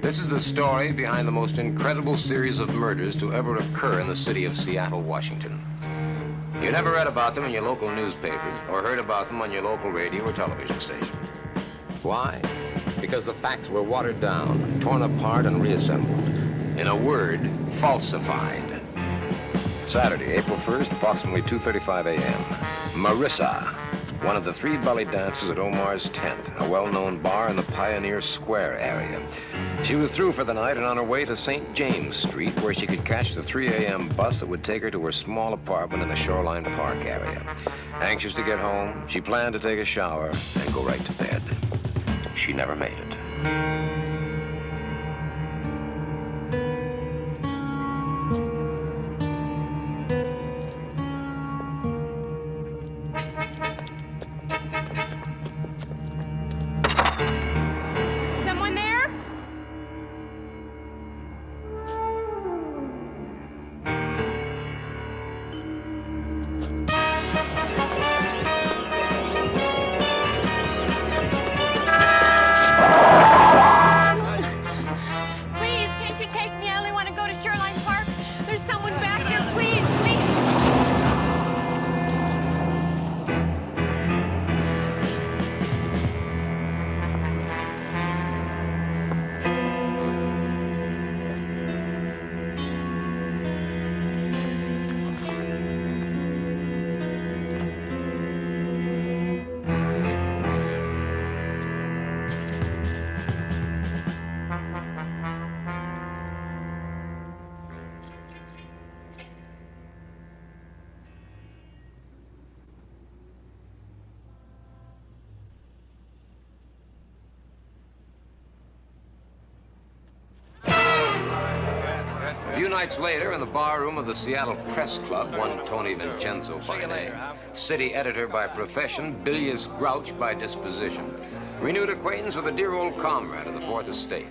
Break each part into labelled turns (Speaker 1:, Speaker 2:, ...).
Speaker 1: This is the story behind the most incredible series of murders to ever occur in the city of Seattle, Washington. You never read about them in your local newspapers or heard about them on your local radio or television station. Why? Because the facts were watered down, torn apart, and reassembled. In a word, falsified. Saturday, April 1st, approximately 2:35 a.m. Marissa, one of the three belly dancers at Omar's Tent, a well-known bar in the Pioneer Square area. She was through for the night and on her way to St. James Street, where she could catch the 3 a.m. bus that would take her to her small apartment in the Shoreline Park area. Anxious to get home, she planned to take a shower and go right to bed. She never made it.
Speaker 2: Someone there? Please, can't you take me? I only want to go to Shoreline Park. There's someone back here. Please, please.
Speaker 1: A few nights later, in the bar room of the Seattle Press Club, one Tony Vincenzo by name, city editor by profession, bilious grouch by disposition, renewed acquaintance with a dear old comrade of the Fourth Estate.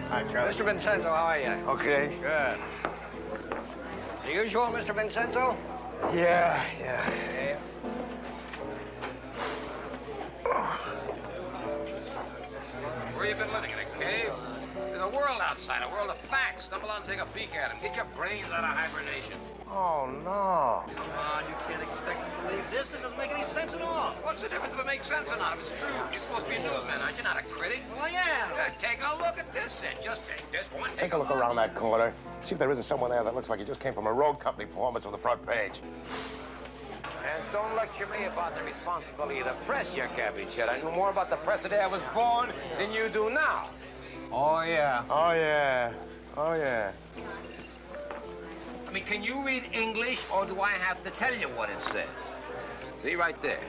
Speaker 3: Hi, Charlie. Mr. Vincenzo, how are you?
Speaker 4: Okay.
Speaker 3: Good. The usual, Mr. Vincenzo?
Speaker 4: Yeah.
Speaker 1: Where you been living, in a cave? There's a world outside, a world of facts. Stumble on, take a peek at them. Get your brains out of hibernation.
Speaker 4: Oh, no.
Speaker 5: Come on, you can't expect me to believe this. This doesn't make any sense at all.
Speaker 1: What's the difference if it makes sense or not? If it's true, you're supposed to be a newsman, aren't you? Not a critic.
Speaker 5: Well, I am.
Speaker 1: Take a look at this, then. Just take this one.
Speaker 4: Take a look around that corner. See if there isn't someone there that looks like he just came from a road company performance on the front page.
Speaker 1: And don't lecture me about the responsibility of the press, you cabbage head. I knew more about the press the day I was born than you do now.
Speaker 4: Oh, yeah. I
Speaker 1: mean, can you read English, or do I have to tell you what it says? See, right there.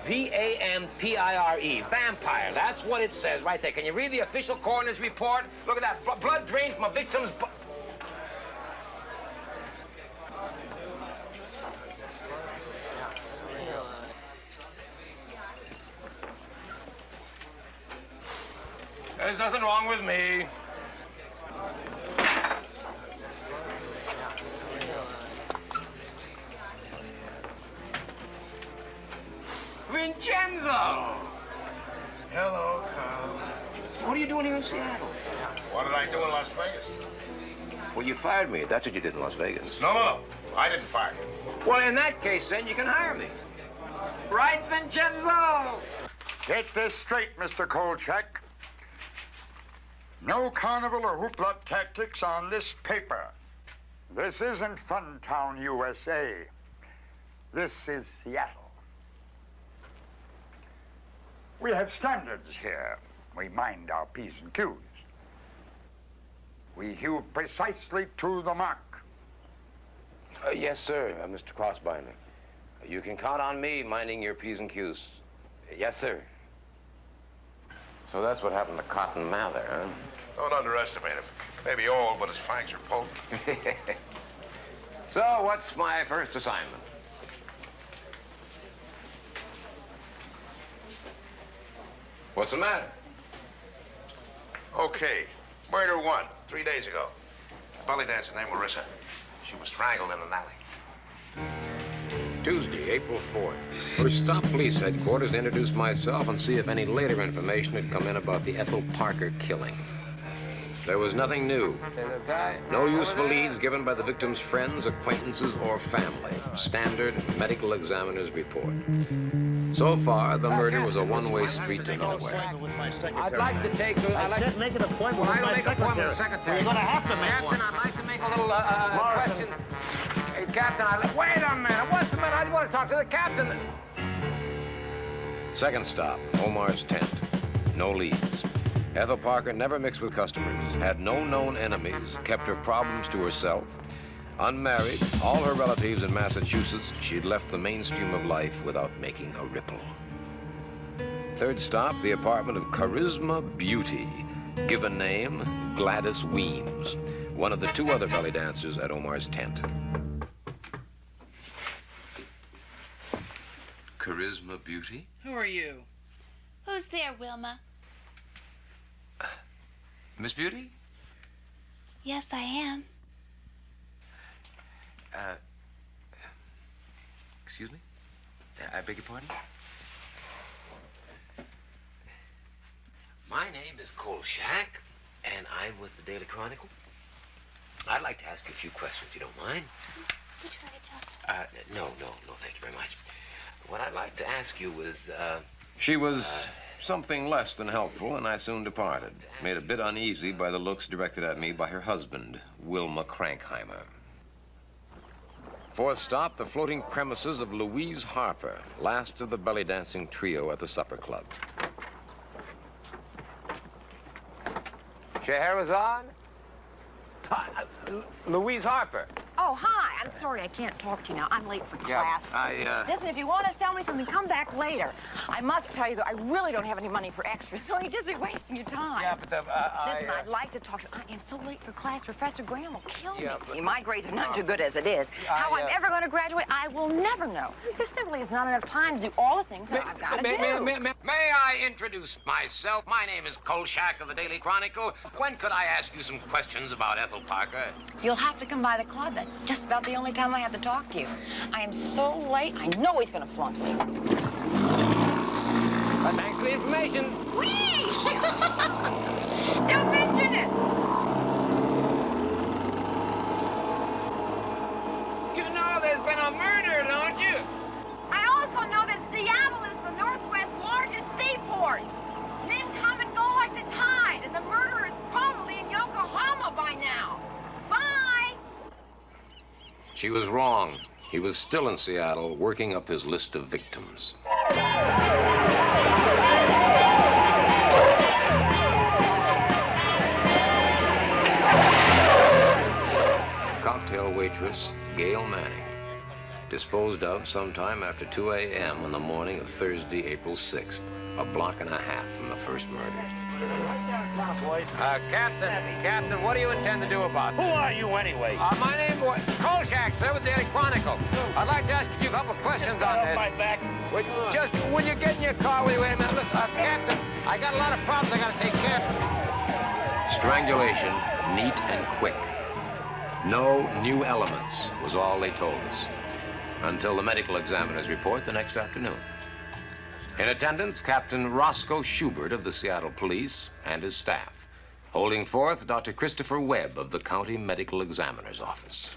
Speaker 1: V-A-M-P-I-R-E, vampire. That's what it says right there. Can you read the official coroner's report? Look at that, blood drained from a victim's... There's nothing wrong with me. Vincenzo!
Speaker 4: Hello, Carl.
Speaker 1: What are you doing here in Seattle?
Speaker 4: What did I do in Las Vegas?
Speaker 1: Well, you fired me. That's what you did in Las Vegas.
Speaker 4: No. I didn't fire you.
Speaker 1: Well, in that case, then, you can hire me. Right, Vincenzo?
Speaker 6: Get this straight, Mr. Kolchak. No carnival or hoopla tactics on this paper. This isn't Funtown, USA. This is Seattle. We have standards here. We mind our P's and Q's. We hew precisely to the mark.
Speaker 1: Yes, sir, Mr. Crossbinder. You can count on me minding your P's and Q's. Yes, sir. So that's what happened to Cotton Mather, huh?
Speaker 4: Don't underestimate him. Maybe old, but his fangs are potent.
Speaker 1: So, what's my first assignment? What's the matter?
Speaker 4: Okay. Murder 1, 3 days ago. A belly dancer named Marissa. She was strangled in an alley.
Speaker 1: Tuesday, April 4th. First stop police headquarters to introduce myself and see if any later information had come in about the Ethel Parker killing. There was nothing new. No useful leads given by the victim's friends, acquaintances, or family. Standard medical examiner's report. So far, the murder was a one-way street to nowhere.
Speaker 3: I'd like to take...
Speaker 5: Make an appointment with my secretary. You're going to have to make one.
Speaker 3: Captain, I'd like to make a little question. Hey, Captain, wait a minute. What's the matter? I want to talk to the captain.
Speaker 1: Second stop, Omar's tent. No leads. Ethel Parker never mixed with customers, had no known enemies, kept her problems to herself. Unmarried, all her relatives in Massachusetts, she'd left the mainstream of life without making a ripple. Third stop, the apartment of Charisma Beauty, given name Gladys Weems, one of the two other belly dancers at Omar's tent. Charisma Beauty?
Speaker 7: Who are you?
Speaker 8: Who's there, Wilma?
Speaker 1: Miss Beauty?
Speaker 8: Yes, I am.
Speaker 1: Excuse me? I beg your pardon? My name is Kolchak, and I'm with the Daily Chronicle. I'd like to ask you a few questions, if you don't mind.
Speaker 8: Would you like a chocolate?
Speaker 1: No, thank you very much. What I'd like to ask you was, She was something less than helpful, and I soon departed. Made a bit uneasy by the looks directed at me by her husband, Wilma Crankheimer. Fourth stop, the floating premises of Louise Harper, last of the belly dancing trio at the supper club.
Speaker 3: Scheherazade? Louise Harper.
Speaker 2: Oh, hi. I'm sorry I can't talk to you now. I'm late for class. Listen, if you want to tell me something, come back later. I must tell you, though, I really don't have any money for extras, so you're just wasting your time.
Speaker 3: Yeah, but
Speaker 2: Listen, I'd like to talk to you. I am so late for class. Professor Graham will kill me. My grades are not too good as it is. How I'm ever going to graduate, I will never know. There simply is not enough time to do all the things that I've got to do.
Speaker 1: May I introduce myself? My name is Kolchak of the Daily Chronicle. When could I ask you some questions about Ethel Parker?
Speaker 2: You'll have to come by the club. That's just about the only time I have to talk to you. I am so late, I know he's going to flunk me.
Speaker 3: Thanks for the information.
Speaker 2: Whee! Don't mention it!
Speaker 3: You know there's been a murder, don't you?
Speaker 2: I also know that Seattle is the Northwest's largest seaport. Men come and go like the tide, and the murderer is probably in Yokohama by now. Bye!
Speaker 1: She was wrong. He was still in Seattle, working up his list of victims. Cocktail waitress, Gail Manning. Disposed of sometime after 2 a.m. on the morning of Thursday, April 6th, a block and a half from the first murder.
Speaker 3: Captain, what do you intend to do about it?
Speaker 5: Who are you anyway?
Speaker 3: My name is Kolchak, sir, with the Daily Chronicle. I'd like to ask you a couple of questions on this.
Speaker 5: My back.
Speaker 3: Just when you get in your car, wait a minute. Listen, Captain, I got a lot of problems I got to take care of.
Speaker 1: Strangulation, neat and quick. No new elements was all they told us, until the medical examiner's report the next afternoon. In attendance, Captain Roscoe Schubert of the Seattle Police and his staff. Holding forth, Dr. Christopher Webb of the County Medical Examiner's Office.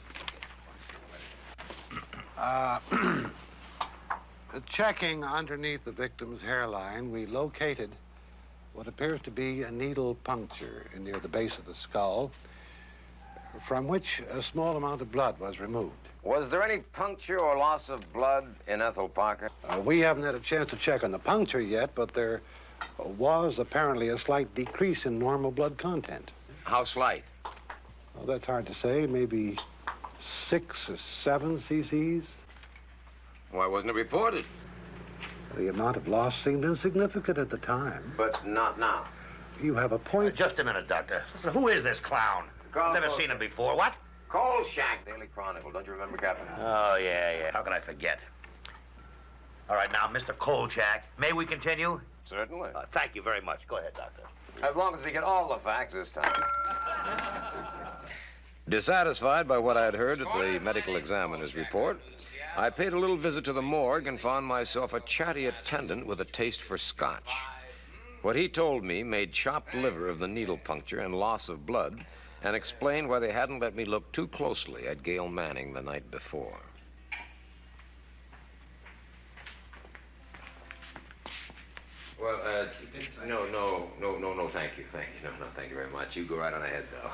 Speaker 9: Checking underneath the victim's hairline, we located what appears to be a needle puncture near the base of the skull, from which a small amount of blood was removed.
Speaker 1: Was there any puncture or loss of blood in Ethel Parker?
Speaker 9: We haven't had a chance to check on the puncture yet, but there was apparently a slight decrease in normal blood content.
Speaker 1: How slight?
Speaker 9: Well, that's hard to say. Maybe 6 or 7 cc's.
Speaker 1: Why wasn't it reported?
Speaker 9: The amount of loss seemed insignificant at the time.
Speaker 1: But not now.
Speaker 9: You have a point.
Speaker 5: Just a minute, Doctor. Who is this clown? Never seen him before. What?
Speaker 1: Kolchak, Daily Chronicle. Don't you remember, Captain?
Speaker 5: Oh, yeah. How can I forget? All right, now, Mr. Kolchak, may we continue?
Speaker 1: Certainly.
Speaker 5: Thank you very much. Go ahead, Doctor.
Speaker 1: As long as we get all the facts this time. Dissatisfied by what I had heard at the medical examiner's report, I paid a little visit to the morgue and found myself a chatty attendant with a taste for scotch. What he told me made chopped liver of the needle puncture and loss of blood, and explained why they hadn't let me look too closely at Gail Manning the night before. Well, no, thank you. No, thank you very much. You go right on ahead, though.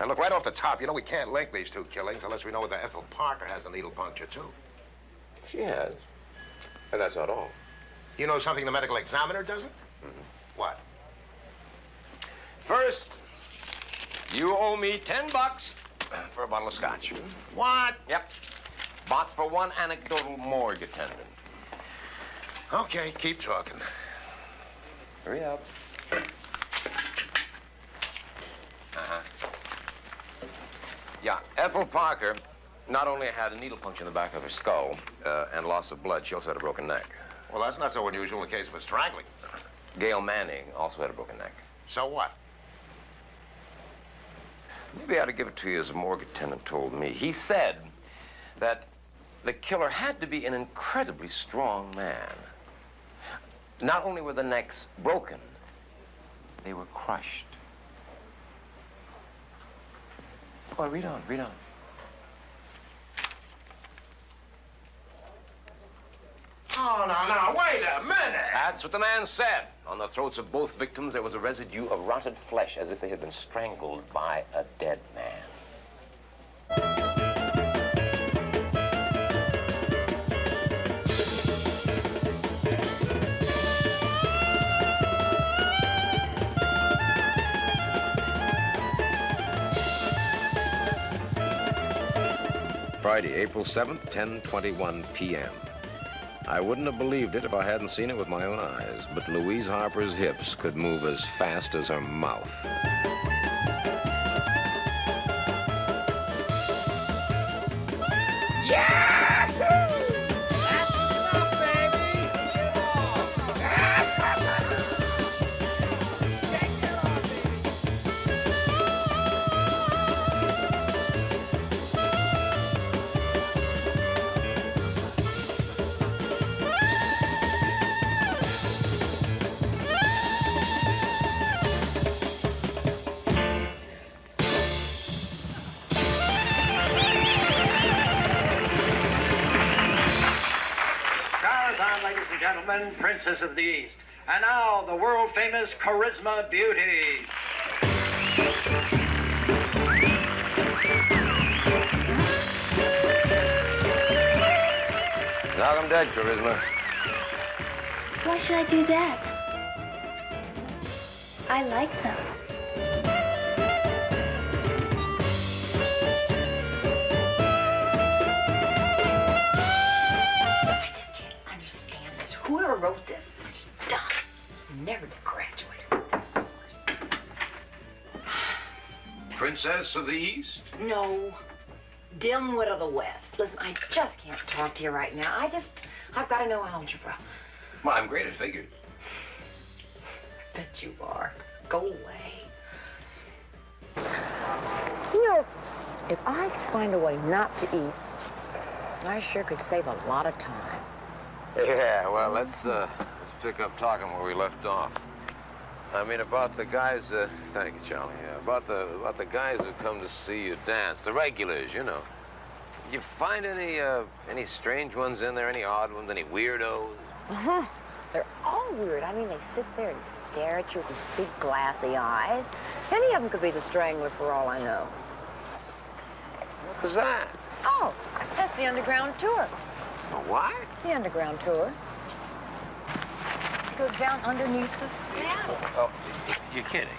Speaker 4: And look, right off the top, you know we can't link these two killings unless we know whether Ethel Parker has a needle puncture, too.
Speaker 1: She has. But that's not all.
Speaker 4: You know something the medical examiner doesn't?
Speaker 1: Mm-hmm.
Speaker 4: What?
Speaker 1: First, you owe me $10 for a bottle of scotch.
Speaker 4: What?
Speaker 1: Yep. Bought for one anecdotal morgue attendant.
Speaker 4: Okay, keep talking.
Speaker 1: Hurry up. Yeah, Ethel Parker not only had a needle puncture in the back of her skull and loss of blood, she also had a broken neck.
Speaker 4: Well, that's not so unusual in the case of a strangling.
Speaker 1: Gail Manning also had a broken neck.
Speaker 4: So what?
Speaker 1: Maybe I ought to give it to you as a morgue attendant told me. He said that the killer had to be an incredibly strong man. Not only were the necks broken, they were crushed. Boy, read on.
Speaker 4: Oh, no, wait a minute.
Speaker 1: That's what the man said. On the throats of both victims, there was a residue of rotted flesh, as if they had been strangled by a dead man. Friday, April 7th, 10:21 p.m. I wouldn't have believed it if I hadn't seen it with my own eyes, but Louise Harper's hips could move as fast as her mouth.
Speaker 7: Gentlemen, Princess of the East. And now, the world-famous Charisma Beauty.
Speaker 1: Knock 'em dead, Charisma.
Speaker 8: Why should I do that? I like them.
Speaker 2: Whoever wrote this is just dumb. Never to graduate with this course.
Speaker 1: Princess of the East?
Speaker 2: No. Dimwit of the West. Listen, I just can't talk to you right now. I've got to know algebra.
Speaker 1: Well, I'm great at figures.
Speaker 2: Bet you are. Go away. You know, if I could find a way not to eat, I sure could save a lot of time.
Speaker 1: Yeah, well, let's pick up talking where we left off. I mean, about the guys, thank you, Charlie, yeah, about the guys who come to see you dance, the regulars, you know. You find any strange ones in there, any odd ones, any weirdos?
Speaker 2: Uh-huh. They're all weird. I mean, they sit there and stare at you with these big glassy eyes. Any of them could be the Strangler for all I know.
Speaker 1: What was that?
Speaker 2: Oh, that's the Underground Tour.
Speaker 1: What?
Speaker 2: The Underground Tour. It goes down underneath Seattle.
Speaker 1: Oh, you're kidding.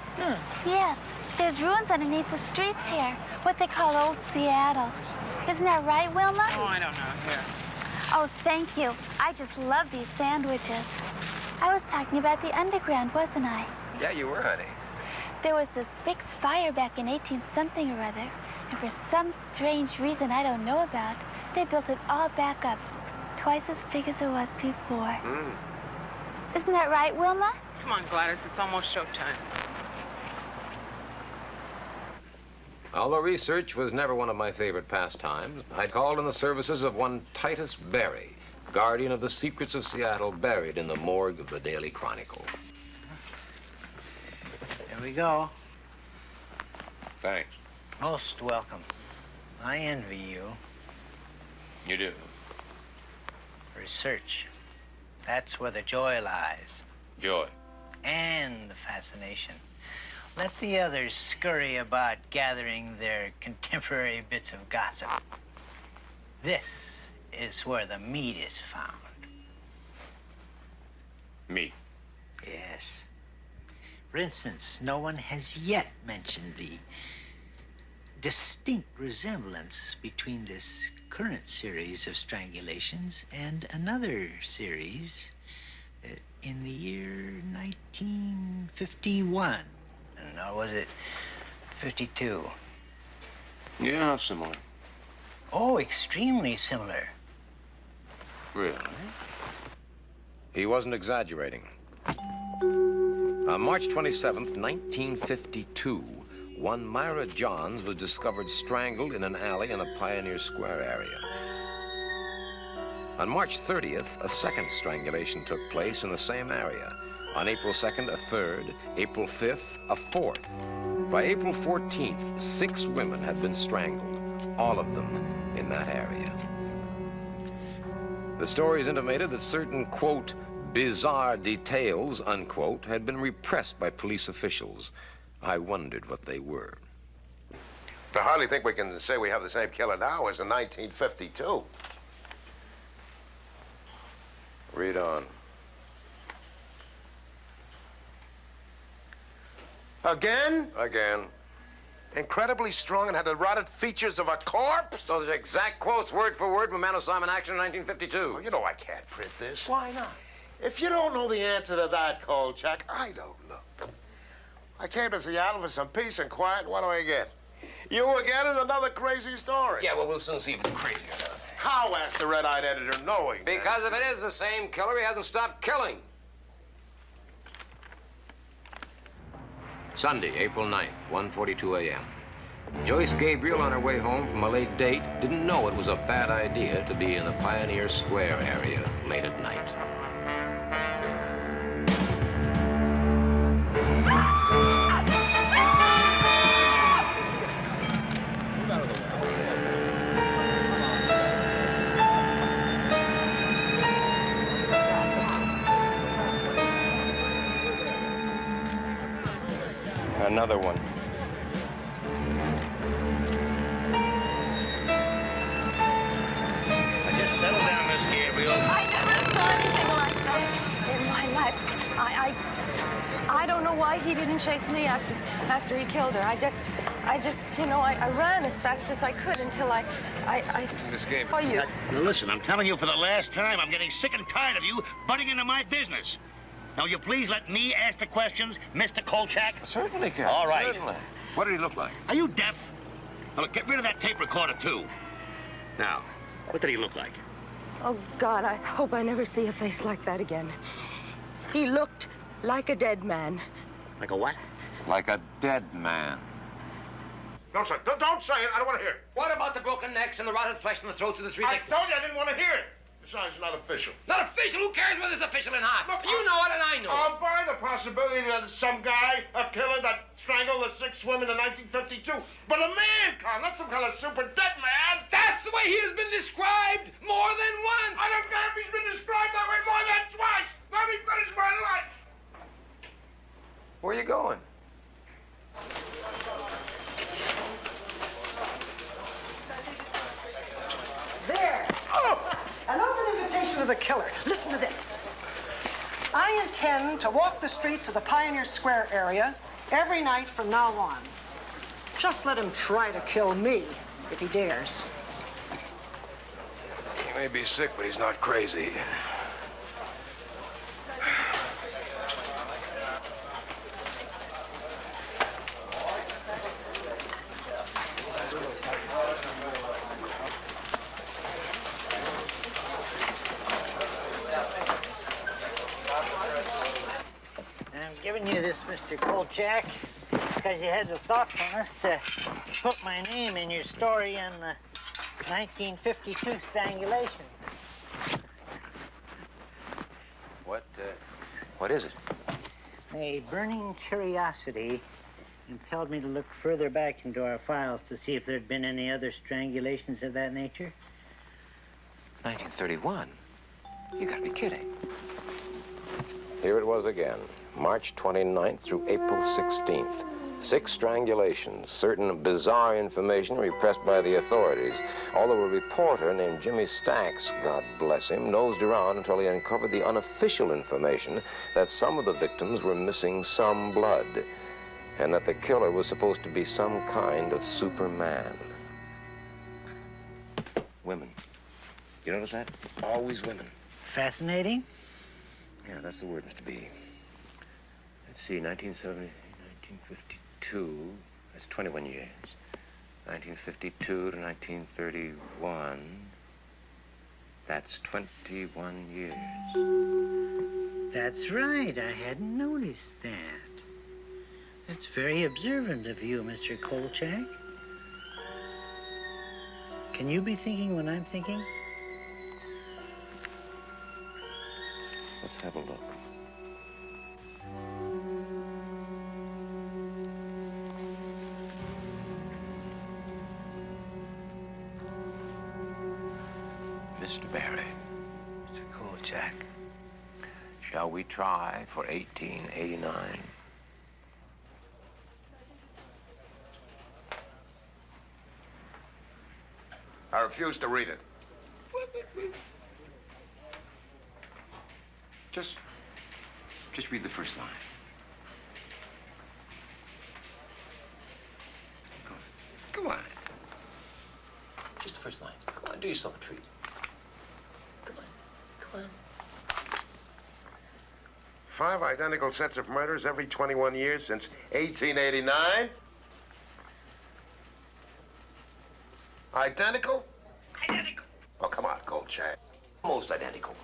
Speaker 8: Yes, there's ruins underneath the streets here, what they call Old Seattle. Isn't that right, Wilma?
Speaker 10: Oh, I don't know. Here.
Speaker 8: Oh, thank you. I just love these sandwiches. I was talking about the underground, wasn't I?
Speaker 1: Yeah, you were, honey.
Speaker 8: There was this big fire back in 18-something or other, and for some strange reason I don't know about, they built it all back up, twice as big as it was before. Isn't that right, Wilma?
Speaker 10: Come on, Gladys. It's almost showtime.
Speaker 1: Although research was never one of my favorite pastimes, I'd called in the services of one Titus Berry, guardian of the secrets of Seattle, buried in the morgue of the Daily Chronicle.
Speaker 10: Here we go.
Speaker 1: Thanks.
Speaker 10: Most welcome. I envy you.
Speaker 1: You do?
Speaker 10: Research. That's where the joy lies.
Speaker 1: Joy.
Speaker 10: And the fascination. Let the others scurry about gathering their contemporary bits of gossip. This is where the meat is found.
Speaker 1: Meat?
Speaker 10: Yes. For instance, no one has yet mentioned the distinct resemblance between this current series of strangulations and another series in the year 1951. Or was it 52?
Speaker 1: Yeah, how similar?
Speaker 10: Oh, extremely similar.
Speaker 1: Really? He wasn't exaggerating. On March 27th, 1952, one Myra Johns was discovered strangled in an alley in a Pioneer Square area. On March 30th, a second strangulation took place in the same area. On April 2nd, a third. April 5th, a fourth. By April 14th, 6 women had been strangled, all of them in that area. The stories intimated that certain, quote, bizarre details, unquote, had been repressed by police officials. I wondered what they were.
Speaker 4: I hardly think we can say we have the same killer now as in 1952.
Speaker 1: Read on.
Speaker 4: Again?
Speaker 1: Again.
Speaker 4: Incredibly strong and had the rotted features of a corpse?
Speaker 1: Those are exact quotes, word for word, from a man who saw him in action in 1952.
Speaker 4: Oh, you know I can't print this.
Speaker 1: Why not?
Speaker 4: If you don't know the answer to that, Kolchak, I don't know. I came to Seattle for some peace and quiet. What do I get? You again and another crazy story.
Speaker 1: Yeah, well, we'll soon see if it's crazy or not.
Speaker 4: How, asked the red-eyed editor, knowing
Speaker 1: Because if it is the same killer, he hasn't stopped killing. Sunday, April 9th, 1:42 a.m. Joyce Gabriel, on her way home from a late date, didn't know it was a bad idea to be in the Pioneer Square area late at night. Another one.
Speaker 5: Just settle down, Miss Gabriel.
Speaker 2: I never saw anything like that in my life. I don't know why he didn't chase me after he killed her. I just, you know, I ran as fast as I could until I saw you.
Speaker 5: Now listen, I'm telling you for the last time, I'm getting sick and tired of you butting into my business. Now, will you please let me ask the questions, Mr. Kolchak?
Speaker 1: Certainly, Captain.
Speaker 5: All right.
Speaker 1: Certainly. What did he look like?
Speaker 5: Are you deaf? Now, look, get rid of that tape recorder, too. Now, what did he look like?
Speaker 2: Oh, God, I hope I never see a face like that again. He looked like a dead man.
Speaker 5: Like a what?
Speaker 1: Like a dead man.
Speaker 4: Don't say it. Don't say it. I don't want to hear it.
Speaker 1: What about the broken necks and the rotted flesh and the throats of the 3 victims?
Speaker 4: I told you I didn't want to hear it. Besides, it's not official.
Speaker 1: Not official? Who cares whether it's official or not?
Speaker 4: Look,
Speaker 1: you know it and I know it.
Speaker 4: I'll buy the possibility that some guy, a killer that strangled the 6 women in 1952. But a man, Carl, not some kind of super dead man.
Speaker 1: That's the way he has been described more than once.
Speaker 4: I don't care if he's been described that way more than twice. Let me finish my life.
Speaker 1: Where are you going?
Speaker 11: There. Oh! An open invitation to the killer. Listen to this. I intend to walk the streets of the Pioneer Square area every night from now on. Just let him try to kill me if he dares.
Speaker 1: He may be sick, but he's not crazy.
Speaker 10: I'm giving you this, Mr. Kolchak. because you had the thoughtfulness to put my name in your story on the 1952 strangulations.
Speaker 1: What is it?
Speaker 10: A burning curiosity impelled me to look further back into our files to see if there'd been any other strangulations of that nature.
Speaker 1: 1931? You gotta be kidding. Here it was again, March 29th through April 16th. 6 strangulations, certain bizarre information repressed by the authorities. Although a reporter named Jimmy Stacks, God bless him, nosed around until he uncovered the unofficial information that some of the victims were missing some blood, and that the killer was supposed to be some kind of Superman. Women. You notice that? Always women.
Speaker 10: Fascinating?
Speaker 1: Yeah, that's the word, Mr. B. Let's see, 1970, 1952, that's 21 years. 1952 to 1931, that's 21 years.
Speaker 10: That's right, I hadn't noticed that. That's very observant of you, Mr. Kolchak. Can you be thinking when I'm thinking?
Speaker 1: Let's have a look. Mr. Barry.
Speaker 10: Mr. Kolchak.
Speaker 1: Shall we try for 1889?
Speaker 4: I refuse to read it.
Speaker 1: Just read the first line. Come on. Just the first line. Come on, do yourself a treat. Come on.
Speaker 4: 5 identical sets of murders every 21 years since 1889? Identical?
Speaker 1: Identical.
Speaker 4: Oh, come on, Kolchak.
Speaker 1: Almost identical.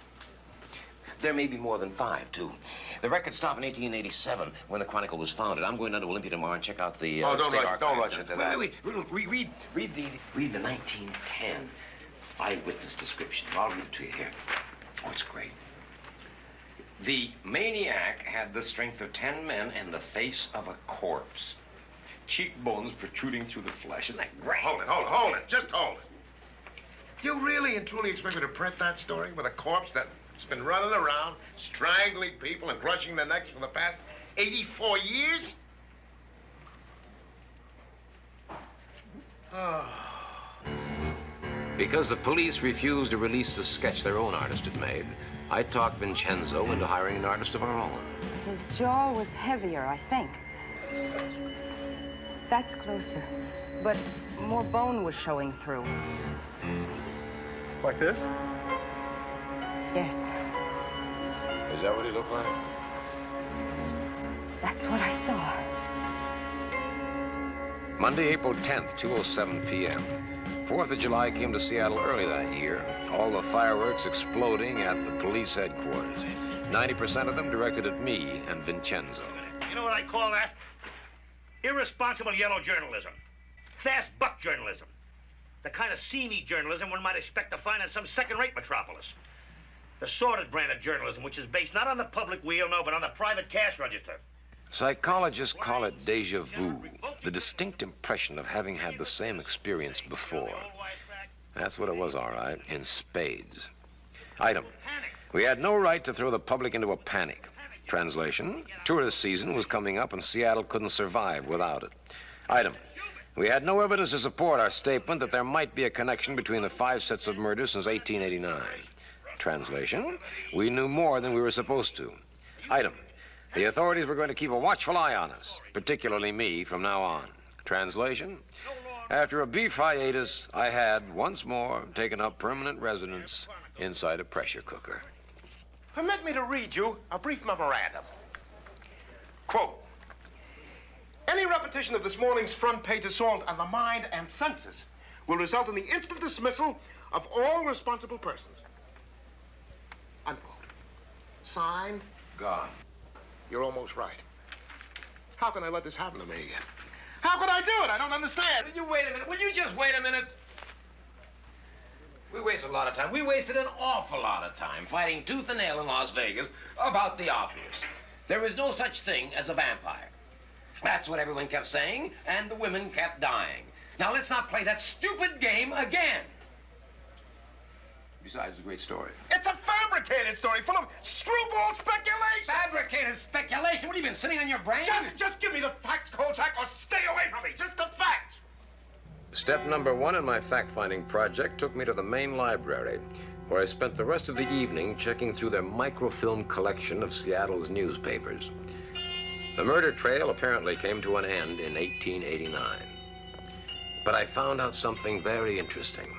Speaker 1: There may be more than 5, too. The records stop in 1887, when the Chronicle was founded. I'm going down to Olympia tomorrow and check out the
Speaker 4: don't
Speaker 1: state
Speaker 4: rush into that.
Speaker 1: Wait, read the 1910 eyewitness description. I'll read it to you here. Oh, it's great. The maniac had the strength of 10 men and the face of a corpse. Cheekbones protruding through the flesh. Isn't that great?
Speaker 4: Hold it. Just hold it. You really and truly expect me to print that story with a corpse that's been running around, strangling people and crushing their necks for the past 84 years?
Speaker 1: Because the police refused to release the sketch their own artist had made, I talked Vincenzo into hiring an artist of our own.
Speaker 2: His jaw was heavier, I think. That's closer, but more bone was showing through.
Speaker 6: Like this?
Speaker 2: Yes,
Speaker 1: Is that what he looked like?
Speaker 2: that's what I saw.
Speaker 1: Monday, April 10th, 2:07 p.m. 4th of July came to Seattle early that year. All the fireworks exploding at the police headquarters. 90% of them directed at me and Vincenzo.
Speaker 5: You know what I call that? Irresponsible yellow journalism. Fast buck journalism. The kind of seamy journalism one might expect to find in some second-rate metropolis. The sordid brand of journalism, which is based not on the public wheel, no, but on the private cash register.
Speaker 1: Psychologists call it déjà vu, the distinct impression of having had the same experience before. That's what it was, all right, in spades. Item: we had no right to throw the public into a panic. Translation: tourist season was coming up and Seattle couldn't survive without it. Item: we had no evidence to support our statement that there might be a connection between the 5 sets of murders since 1889. Translation: we knew more than we were supposed to. Item: the authorities were going to keep a watchful eye on us, particularly me, from now on. Translation: after a brief hiatus, I had, once more, taken up permanent residence inside a pressure cooker.
Speaker 4: Permit me to read you a brief memorandum. Quote, any repetition of this morning's front-page assault on the mind and senses will result in the instant dismissal of all responsible persons. Unquote. Signed,
Speaker 1: God.
Speaker 4: You're almost right. How can I let this happen to me? How could I do it? I don't understand.
Speaker 3: You wait a minute. Will you just wait a minute? We wasted a lot of time. We wasted an awful lot of time fighting tooth and nail in Las Vegas about the obvious. There is no such thing as a vampire. That's what everyone kept saying, and the women kept dying. Now, let's not play that stupid game again. Besides, it's a great story.
Speaker 4: It's a fabricated story full of screwball speculation.
Speaker 3: Fabricated speculation? What, have you been sitting on your brain?
Speaker 4: Just give me the facts, Kolchak, or stay away from me. Just the facts.
Speaker 1: Step number 1 in my fact-finding project took me to the main library, where I spent the rest of the evening checking through their microfilm collection of Seattle's newspapers. The murder trail apparently came to an end in 1889. But I found out something very interesting.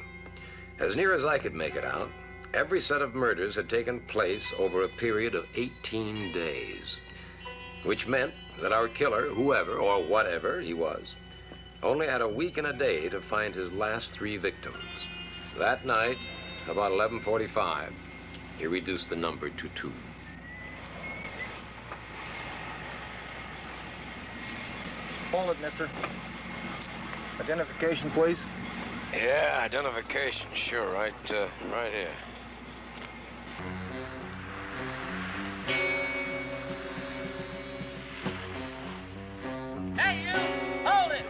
Speaker 1: As near as I could make it out, every set of murders had taken place over a period of 18 days, which meant that our killer, whoever or whatever he was, only had a week and a day to find his last 3 victims. That night, about 11:45, he reduced the number to 2.
Speaker 12: Hold it, mister. Identification, please.
Speaker 1: Yeah, identification, sure, right here.
Speaker 3: Hey, you! Hold it!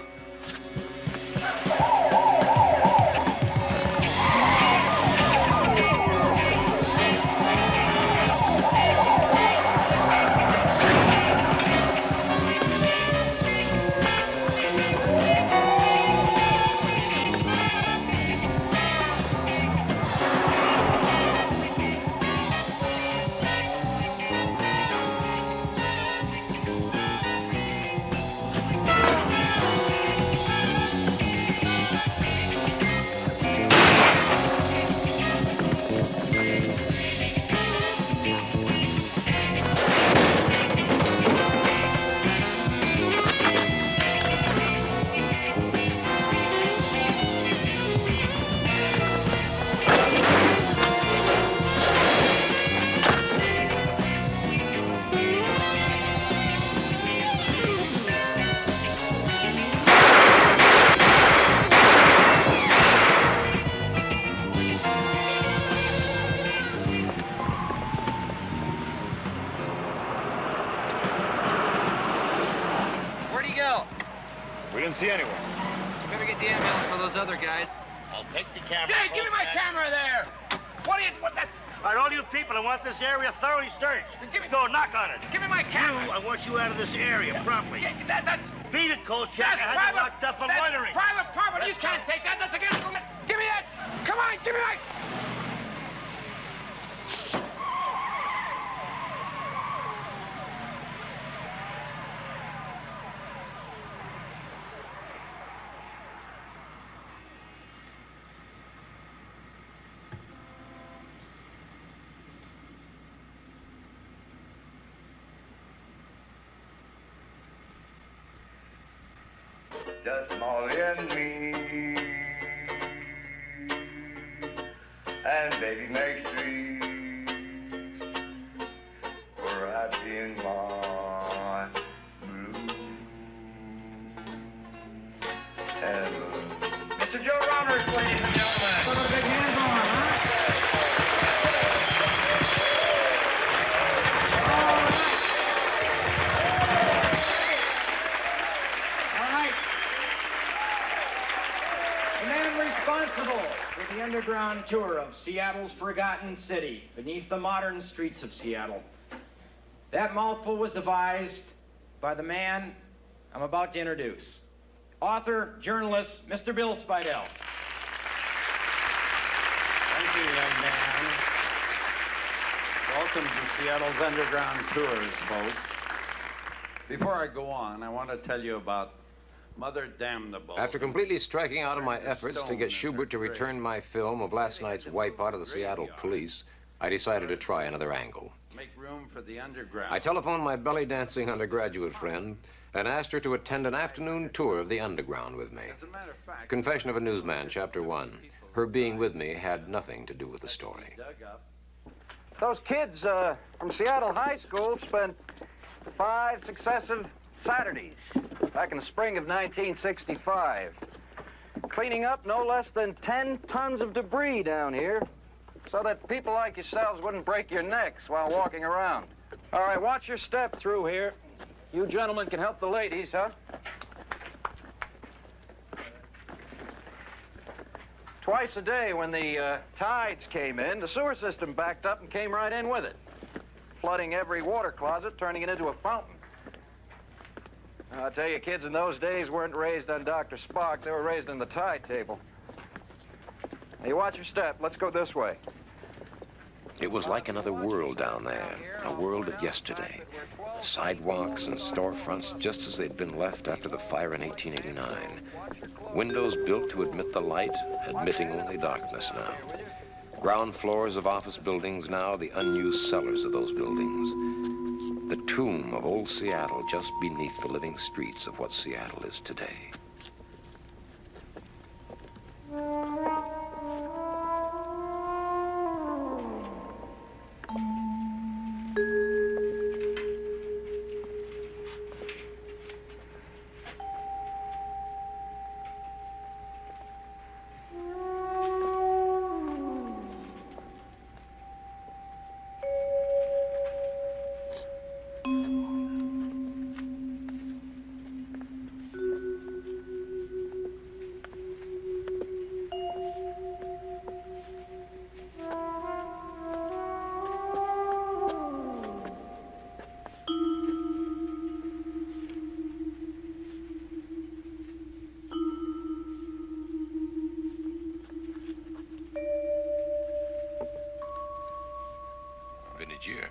Speaker 12: See anyone?
Speaker 3: Better get the ambulance for those other guys.
Speaker 5: I'll take the camera.
Speaker 3: Hey, give me my camera there! What that?
Speaker 5: All right, all you people, I want this area thoroughly searched. Let's go, knock on it.
Speaker 3: Give me my camera!
Speaker 5: I want you out of this area, promptly.
Speaker 3: Yeah, that's...
Speaker 5: Beat it, Kolchak.
Speaker 3: That's
Speaker 5: I had you locked up for loitering.
Speaker 3: Private property. You can't take that. That's against the... Give me that! Come on, give me my...
Speaker 13: Just Molly and me, and baby makes 3. We're right in my blue heaven.
Speaker 7: Mr. Joe Roberts, ladies and gentlemen. Put a big hand on, huh?
Speaker 14: For the underground tour of Seattle's forgotten city beneath the modern streets of Seattle. That mouthful was devised by the man I'm about to introduce. Author, journalist, Mr. Bill Spidell.
Speaker 9: Thank you, young man. Welcome to Seattle's underground tours, folks. Before I go on, I want to tell you about Mother Damnable.
Speaker 1: After completely striking out of my efforts to get Schubert to return my film of last night's wipeout of the Seattle police, I decided to try another angle.
Speaker 9: Make room for the underground.
Speaker 1: I telephoned my belly dancing undergraduate friend and asked her to attend an afternoon tour of the underground with me.
Speaker 9: As a matter of fact,
Speaker 1: Confession of a Newsman, Chapter 1. Her being with me had nothing to do with the story.
Speaker 7: Those kids from Seattle High School spent 5 successive
Speaker 14: Saturdays, back in the spring of 1965. Cleaning up no less than 10 tons of debris down here so that people like yourselves wouldn't break your necks while walking around. All right, watch your step through here. You gentlemen can help the ladies, huh? Twice a day when the tides came in, the sewer system backed up and came right in with it, flooding every water closet, turning it into a fountain. I'll tell you, kids in those days weren't raised on Dr. Spock. They were raised on the tide table. Now, you watch your step. Let's go this way.
Speaker 1: It was like another world down there, a world of yesterday. Sidewalks and storefronts just as they'd been left after the fire in 1889. Windows built to admit the light, admitting only darkness now. Ground floors of office buildings, now the unused cellars of those buildings. The tomb of old Seattle just beneath the living streets of what Seattle is today. Year.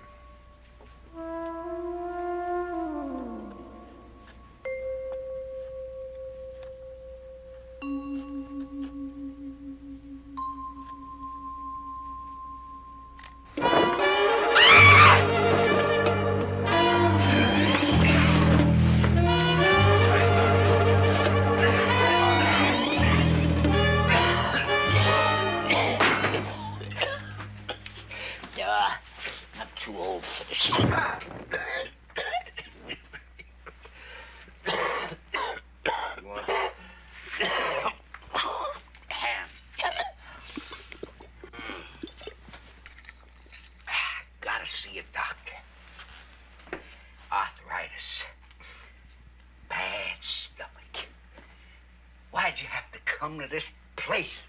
Speaker 15: Why'd you have to come to this place?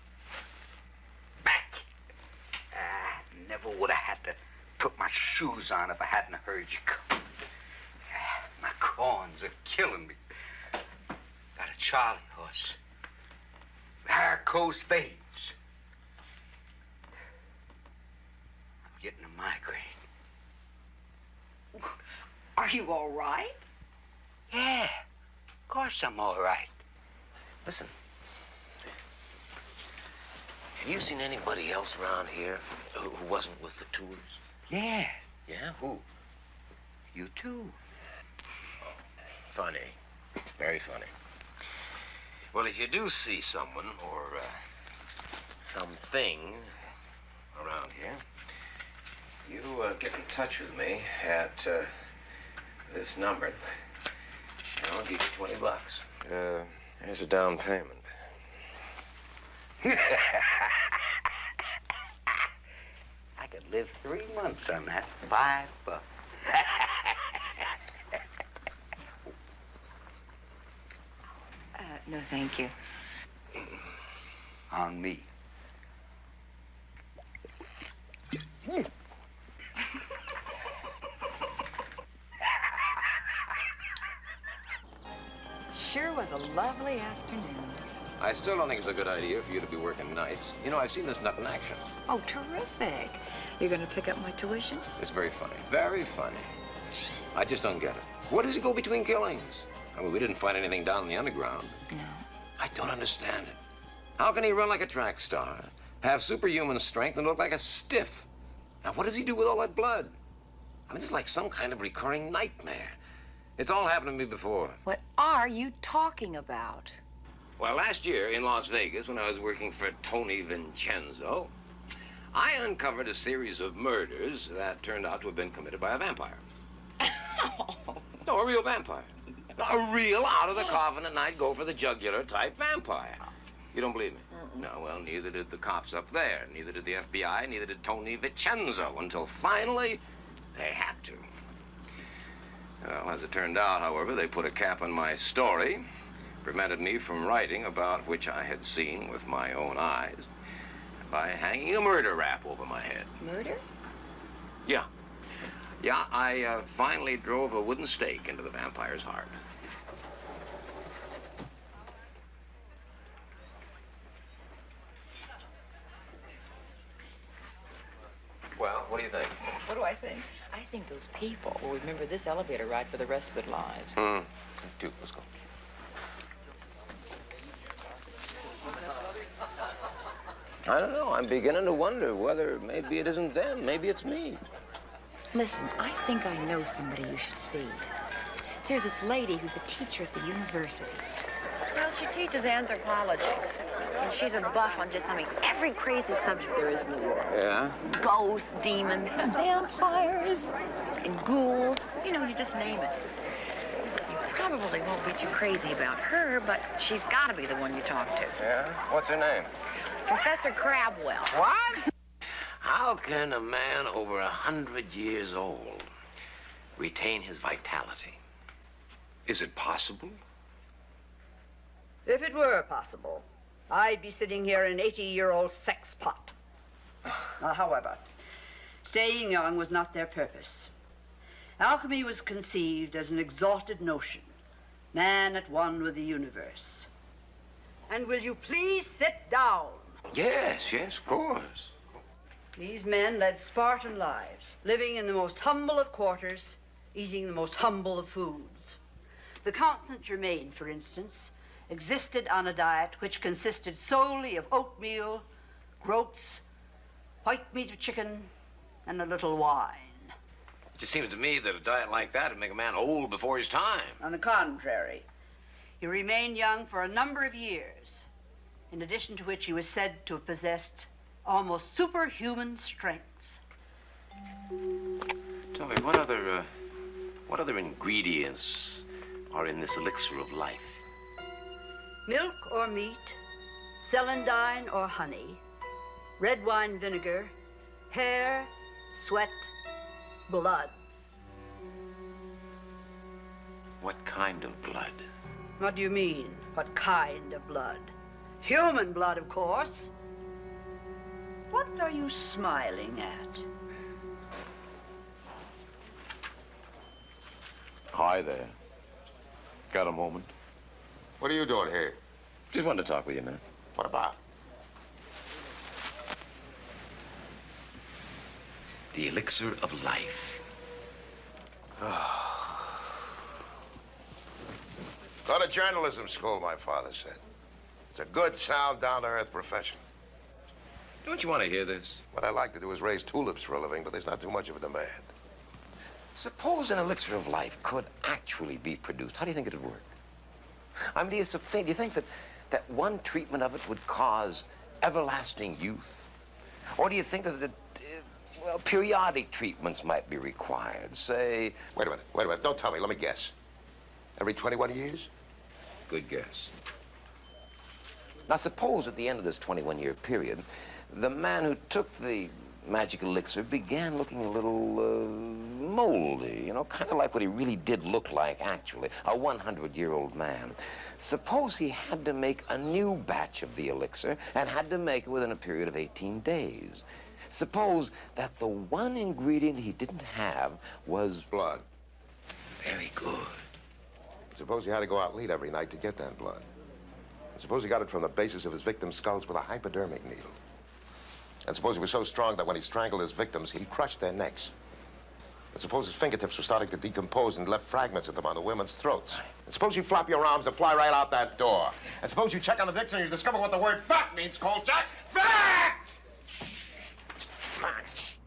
Speaker 15: Back. Never would have had to put my shoes on if I hadn't heard you come. My corns are killing me. Got a Charlie horse. Varicose veins. I'm getting a migraine.
Speaker 2: Are you all right?
Speaker 15: Yeah, of course I'm all right.
Speaker 1: Listen, have you seen anybody else around here who wasn't with the tours?
Speaker 15: Yeah.
Speaker 1: Yeah? Who?
Speaker 15: You too.
Speaker 1: Funny. Very funny. Well, if you do see someone or something around here, you get in touch with me at this number. And I'll give you $20. Here's a down payment.
Speaker 15: I could live 3 months on that $5.
Speaker 2: No, thank you.
Speaker 15: On me.
Speaker 2: Sure was a lovely afternoon.
Speaker 1: I still don't think it's a good idea for you to be working nights. You know, I've seen this nut in action.
Speaker 2: Oh, terrific. You're going to pick up my tuition?
Speaker 1: It's very funny. Very funny. I just don't get it. What does he go between killings? I mean, we didn't find anything down in the underground.
Speaker 2: No.
Speaker 1: I don't understand it. How can he run like a track star, have superhuman strength, and look like a stiff? Now, what does he do with all that blood? I mean, it's like some kind of recurring nightmare. It's all happened to me before.
Speaker 2: What are you talking about?
Speaker 1: Well, last year in Las Vegas, when I was working for Tony Vincenzo, I uncovered a series of murders that turned out to have been committed by a vampire. No, a real vampire. A real out-of-the-coffin-at-night go-for-the-jugular type vampire. You don't believe me? No, well, neither did the cops up there. Neither did the FBI. Neither did Tony Vincenzo, until finally they had to. Well, as it turned out, however, they put a cap on my story, prevented me from writing about which I had seen with my own eyes by hanging a murder rap over my head.
Speaker 2: Murder?
Speaker 1: Yeah. Yeah, I finally drove a wooden stake into the vampire's heart. Well, what do you think?
Speaker 2: What do I think? I think those people will remember this elevator ride for the rest of their lives.
Speaker 1: Dude, let's go. I don't know. I'm beginning to wonder whether maybe it isn't them. Maybe it's me.
Speaker 2: Listen, I think I know somebody you should see. There's this lady who's a teacher at the university. Well, she teaches anthropology. And she's a buff on just, every crazy subject there is in the world.
Speaker 1: Yeah?
Speaker 2: Ghosts, demons, vampires, and ghouls. You know, you just name it. You probably won't be too crazy about her, but she's got to be the one you talk to.
Speaker 1: Yeah? What's her name?
Speaker 2: Professor Crabwell.
Speaker 1: What? How can a man over 100 years old retain his vitality? Is it possible?
Speaker 16: If it were possible, I'd be sitting here an 80-year-old sex pot. However, staying young was not their purpose. Alchemy was conceived as an exalted notion, man at one with the universe. And will you please sit down?
Speaker 1: Yes, of course.
Speaker 16: These men led Spartan lives, living in the most humble of quarters, eating the most humble of foods. The Count St. Germain, for instance, existed on a diet which consisted solely of oatmeal, groats, white meat of chicken, and a little wine.
Speaker 1: It just seems to me that a diet like that would make a man old before his time.
Speaker 16: On the contrary, he remained young for a number of years, in addition to which he was said to have possessed almost superhuman strength.
Speaker 1: Tell me, what other ingredients are in this elixir of life?
Speaker 16: Milk or meat, celandine or honey, red wine vinegar, hair, sweat, blood.
Speaker 1: What kind of blood?
Speaker 16: What do you mean, what kind of blood? Human blood, of course. What are you smiling at?
Speaker 1: Hi there. Got a moment?
Speaker 4: What are you doing here?
Speaker 1: Just wanted to talk with you a minute.
Speaker 4: What about?
Speaker 1: The elixir of life.
Speaker 4: Go to journalism school, my father said. It's a good, sound, down-to-earth profession.
Speaker 1: Don't you want to hear this?
Speaker 4: What I like to do is raise tulips for a living, but there's not too much of a demand.
Speaker 1: Suppose an elixir of life could actually be produced. How do you think it'd work? I mean, do you think that one treatment of it would cause everlasting youth? Or do you think that periodic treatments might be required, say...
Speaker 4: Wait a minute. Don't tell me. Let me guess. Every 21 years?
Speaker 1: Good guess. Now, suppose at the end of this 21-year period, the man who took the magic elixir began looking a little moldy, you know, kind of like what he really did look like, actually, a 100-year-old man. Suppose he had to make a new batch of the elixir and had to make it within a period of 18 days. Suppose that the one ingredient he didn't have was...
Speaker 4: blood.
Speaker 1: Very good.
Speaker 4: Suppose he had to go out late every night to get that blood. And suppose he got it from the bases of his victims' skulls with a hypodermic needle. And suppose he was so strong that when he strangled his victims, he crushed their necks. And suppose his fingertips were starting to decompose and left fragments of them on the women's throats. And suppose you flap your arms and fly right out that door. And suppose you check on the dictionary and you discover what the word fact means, Kolchak. Fact! Fact!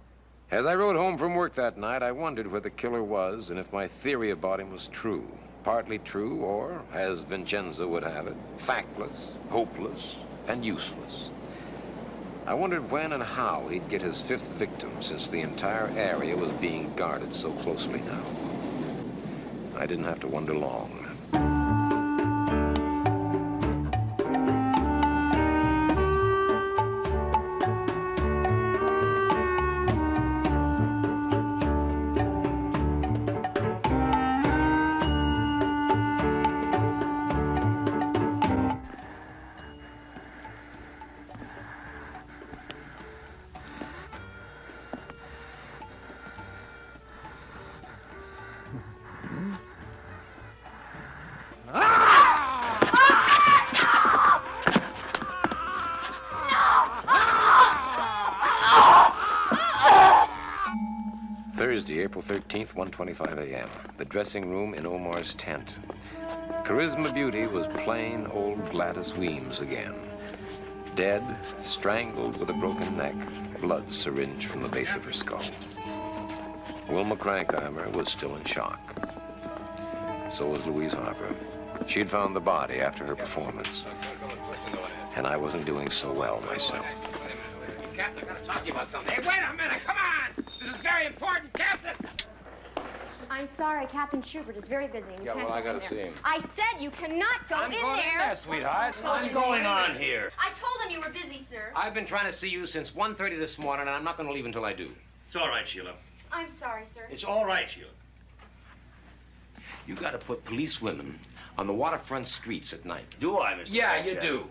Speaker 1: As I rode home from work that night, I wondered where the killer was and if my theory about him was true. Partly true, or, as Vincenzo would have it, factless, hopeless, and useless. I wondered when and how he'd get his fifth victim, since the entire area was being guarded so closely now. I didn't have to wonder long. Thursday, April 13th, 1:25 a.m. The dressing room in Omar's tent. Charisma Beauty was plain old Gladys Weems again. Dead, strangled with a broken neck, blood syringed from the base of her skull. Wilma Crankheimer was still in shock. So was Louise Harper. She'd found the body after her performance. And I wasn't doing so well myself.
Speaker 3: Captain, I've got to talk to you about something. Hey, wait a minute, come on! This is very important, Captain!
Speaker 17: I'm sorry, Captain Schubert is very busy.
Speaker 1: Yeah, well, I gotta see him.
Speaker 17: I said you cannot go in there.
Speaker 3: I'm going in there, sweetheart.
Speaker 5: What's going on here?
Speaker 17: I told him you were busy, sir.
Speaker 3: I've been trying to see you since 1:30 this morning, and I'm not going to leave until I do.
Speaker 5: It's all right, Sheila.
Speaker 17: I'm sorry, sir.
Speaker 5: It's all right, Sheila.
Speaker 3: You got to put police women on the waterfront streets at night.
Speaker 5: Do I, Mr.
Speaker 3: Yeah,
Speaker 5: Kolchak?
Speaker 3: you do.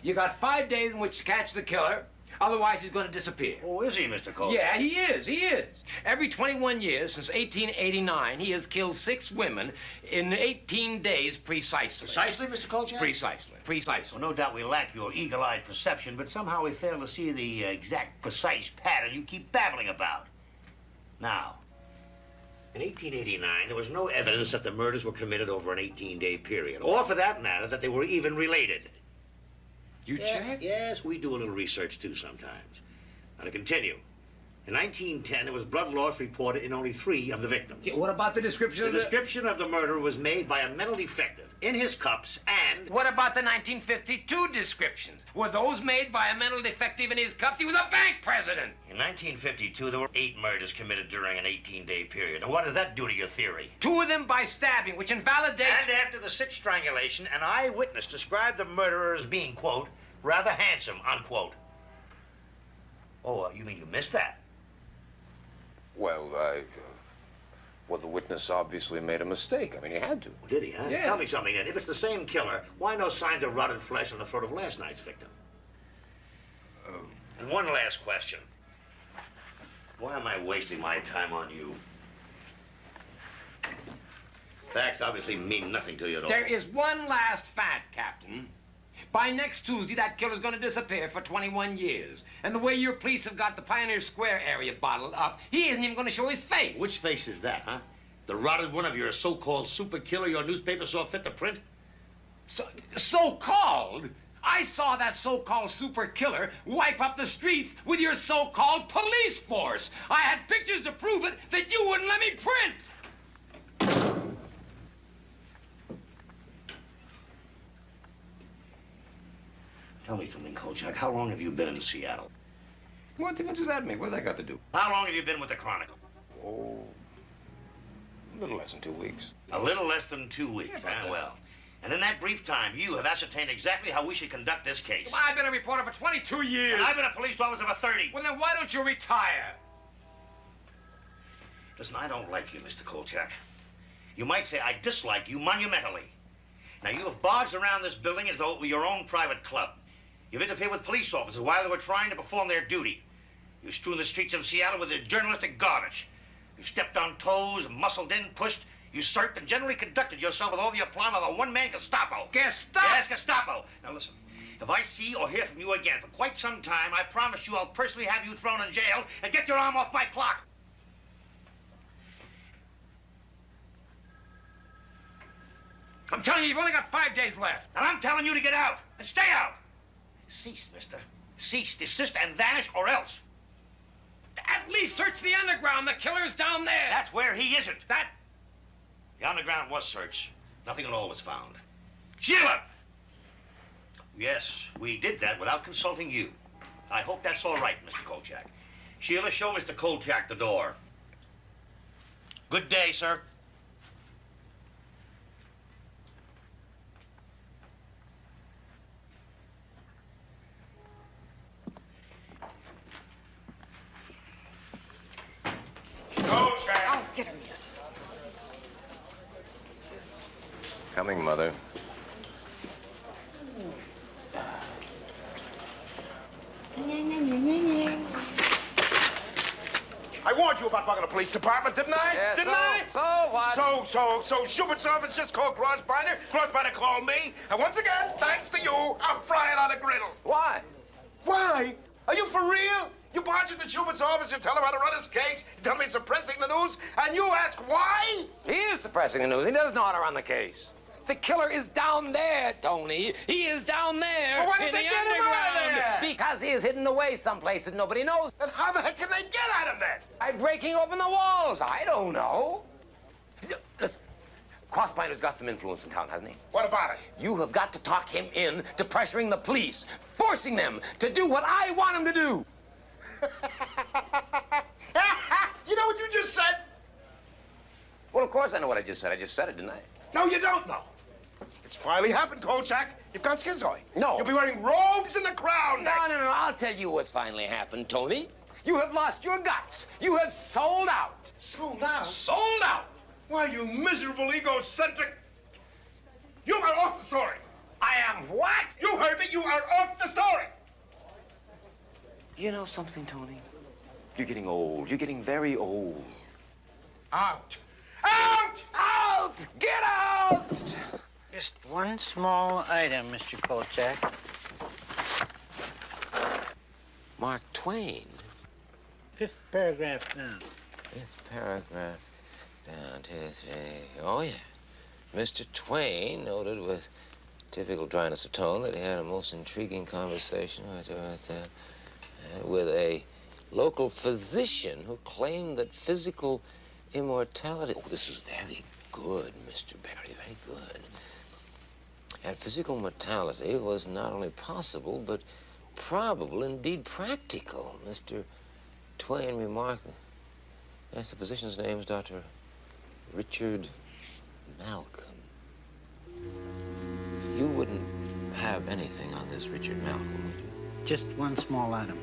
Speaker 3: You got 5 days in which to catch the killer. Otherwise, he's going to disappear.
Speaker 5: Oh, is he, Mr. Kolchak?
Speaker 3: Yeah, he is. He is. Every 21 years since 1889, he has killed 6 women in 18 days precisely.
Speaker 5: Precisely, Mr. Kolchak?
Speaker 3: Precisely. Precisely.
Speaker 5: Well, no doubt we lack your eagle-eyed perception, but somehow we fail to see the exact, precise pattern you keep babbling about. Now, in 1889, there was no evidence that the murders were committed over an 18-day period, or for that matter, that they were even related.
Speaker 3: You check?
Speaker 5: Yes, we do a little research, too, sometimes. Now, to continue. In 1910, there was blood loss reported in only 3 of the victims.
Speaker 3: Yeah, what about the description of
Speaker 5: the... description of the murder was made by a mental defective in his cups and...
Speaker 3: What about the 1952 descriptions? Were those made by a mental defective in his cups? He was a bank president!
Speaker 5: In 1952, there were 8 murders committed during an 18-day period. And what does that do to your theory?
Speaker 3: 2 of them by stabbing, which invalidates...
Speaker 5: And after the 6th strangulation, an eyewitness described the murderer as being, quote, rather handsome, unquote. Oh, you mean you missed that?
Speaker 1: Well, well, the witness obviously made a mistake. I mean, he had to.
Speaker 5: Did he, huh?
Speaker 1: Yeah.
Speaker 5: Tell me something, then. If it's the same killer, why no signs of rotted flesh on the throat of last night's victim? And one last question. Why am I wasting my time on you? Facts obviously mean nothing to you at all.
Speaker 3: There is one last fact, Captain. By next Tuesday, that killer's going to disappear for 21 years. And the way your police have got the Pioneer Square area bottled up, he isn't even going to show his face.
Speaker 5: Which face is that, huh? The rotted one of your so-called super killer your newspaper saw fit to print?
Speaker 3: So-called? I saw that so-called super killer wipe up the streets with your so-called police force. I had pictures to prove it that you wouldn't let me print.
Speaker 5: Tell me something, Kolchak. How long have you been in Seattle?
Speaker 1: What difference does that make? What does that got to do?
Speaker 5: How long have you been with the Chronicle?
Speaker 1: Oh, a little less than 2 weeks.
Speaker 5: A little less than 2 weeks, huh? Well. And in that brief time, you have ascertained exactly how we should conduct this case.
Speaker 3: Well, I've been a reporter for 22 years.
Speaker 5: And I've been a police officer for 30.
Speaker 3: Well, then why don't you retire?
Speaker 5: Listen, I don't like you, Mr. Kolchak. You might say I dislike you monumentally. Now, you have barged around this building as though it were your own private club. You've interfered with police officers while they were trying to perform their duty. You've strewn the streets of Seattle with your journalistic garbage. You've stepped on toes, muscled in, pushed, usurped, and generally conducted yourself with all the aplomb of a one-man Gestapo.
Speaker 3: Gestapo?
Speaker 5: Yes, Gestapo. Now, listen. If I see or hear from you again for quite some time, I promise you I'll personally have you thrown in jail and get your arm off my clock.
Speaker 3: I'm telling you, you've only got 5 days left.
Speaker 5: And I'm telling you to get out and stay out. Cease, mister. Cease, desist, and vanish, or else.
Speaker 3: At least search the underground. The killer's down there.
Speaker 5: That's where he isn't. The underground was searched. Nothing at all was found. Sheila! Yes, we did that without consulting you. I hope that's all right, Mr. Kolchak. Sheila, show Mr. Kolchak the door. Good day, sir.
Speaker 1: Coming, Mother.
Speaker 4: I warned you about bugging the police department, didn't I?
Speaker 1: Yeah,
Speaker 4: didn't I?
Speaker 1: So what?
Speaker 4: So Schubert's office just called Crossbinder. Crossbinder called me. And once again, thanks to you, I'm frying on a griddle.
Speaker 1: Why?
Speaker 4: Why? Are you for real? You barge into Schubert's office, you tell him how to run his case, you tell him he's suppressing the news, and you ask why?
Speaker 3: He is suppressing the news. He doesn't know how to run the case. The killer is down there, Tony. He is down there
Speaker 4: Well, why did
Speaker 3: in
Speaker 4: they
Speaker 3: the
Speaker 4: get him out of
Speaker 3: underground.
Speaker 4: there?
Speaker 3: Because he is hidden away someplace that nobody knows.
Speaker 4: And how the heck can they get at him then?
Speaker 3: By breaking open the walls. I don't know. Listen, Crossbinder's got some influence in town, hasn't he?
Speaker 4: What about it?
Speaker 3: You have got to talk him in to pressuring the police, forcing them to do what I want them to do.
Speaker 4: You know what you just said?
Speaker 3: Well, of course I know what I just said. I just said it, didn't I?
Speaker 4: No, you don't know. It's finally happened, Kolchak. You've gone schizoid.
Speaker 3: No.
Speaker 4: You'll be wearing robes in the crown next.
Speaker 3: No. I'll tell you what's finally happened, Tony. You have lost your guts. You have sold out.
Speaker 4: Sold out?
Speaker 3: Sold out.
Speaker 4: Why, you miserable, egocentric... You are off the story.
Speaker 3: I am what?
Speaker 4: You heard me. You are off the story.
Speaker 3: You know something, Tony? You're getting old. You're getting very old.
Speaker 4: Out. Out!
Speaker 3: Out! Get out!
Speaker 10: Just one small item, Mr. Kolchak.
Speaker 1: Mark Twain.
Speaker 10: 5th paragraph down.
Speaker 1: 5th paragraph down, 2, 3. Oh, yeah. Mr. Twain noted with typical dryness of tone that he had a most intriguing conversation with a local physician who claimed that physical immortality... Oh, this is very good, Mr. Barry, very good. That physical mortality was not only possible, but probable, indeed practical. Mr. Twain remarked... Yes, the physician's name is Dr. Richard Malcolm. You wouldn't have anything on this Richard Malcolm, would you?
Speaker 10: Just one small item.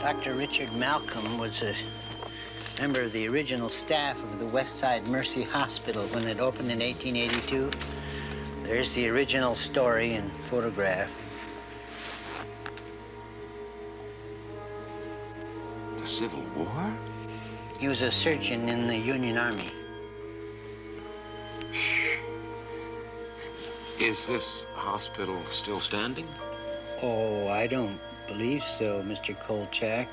Speaker 10: Dr. Richard Malcolm was a member of the original staff of the West Side Mercy Hospital when it opened in 1882. There's the original story and photograph.
Speaker 1: The Civil War?
Speaker 10: He was a surgeon in the Union Army.
Speaker 1: Is this hospital still standing?
Speaker 10: Oh, I don't believe so, Mr. Kolchak.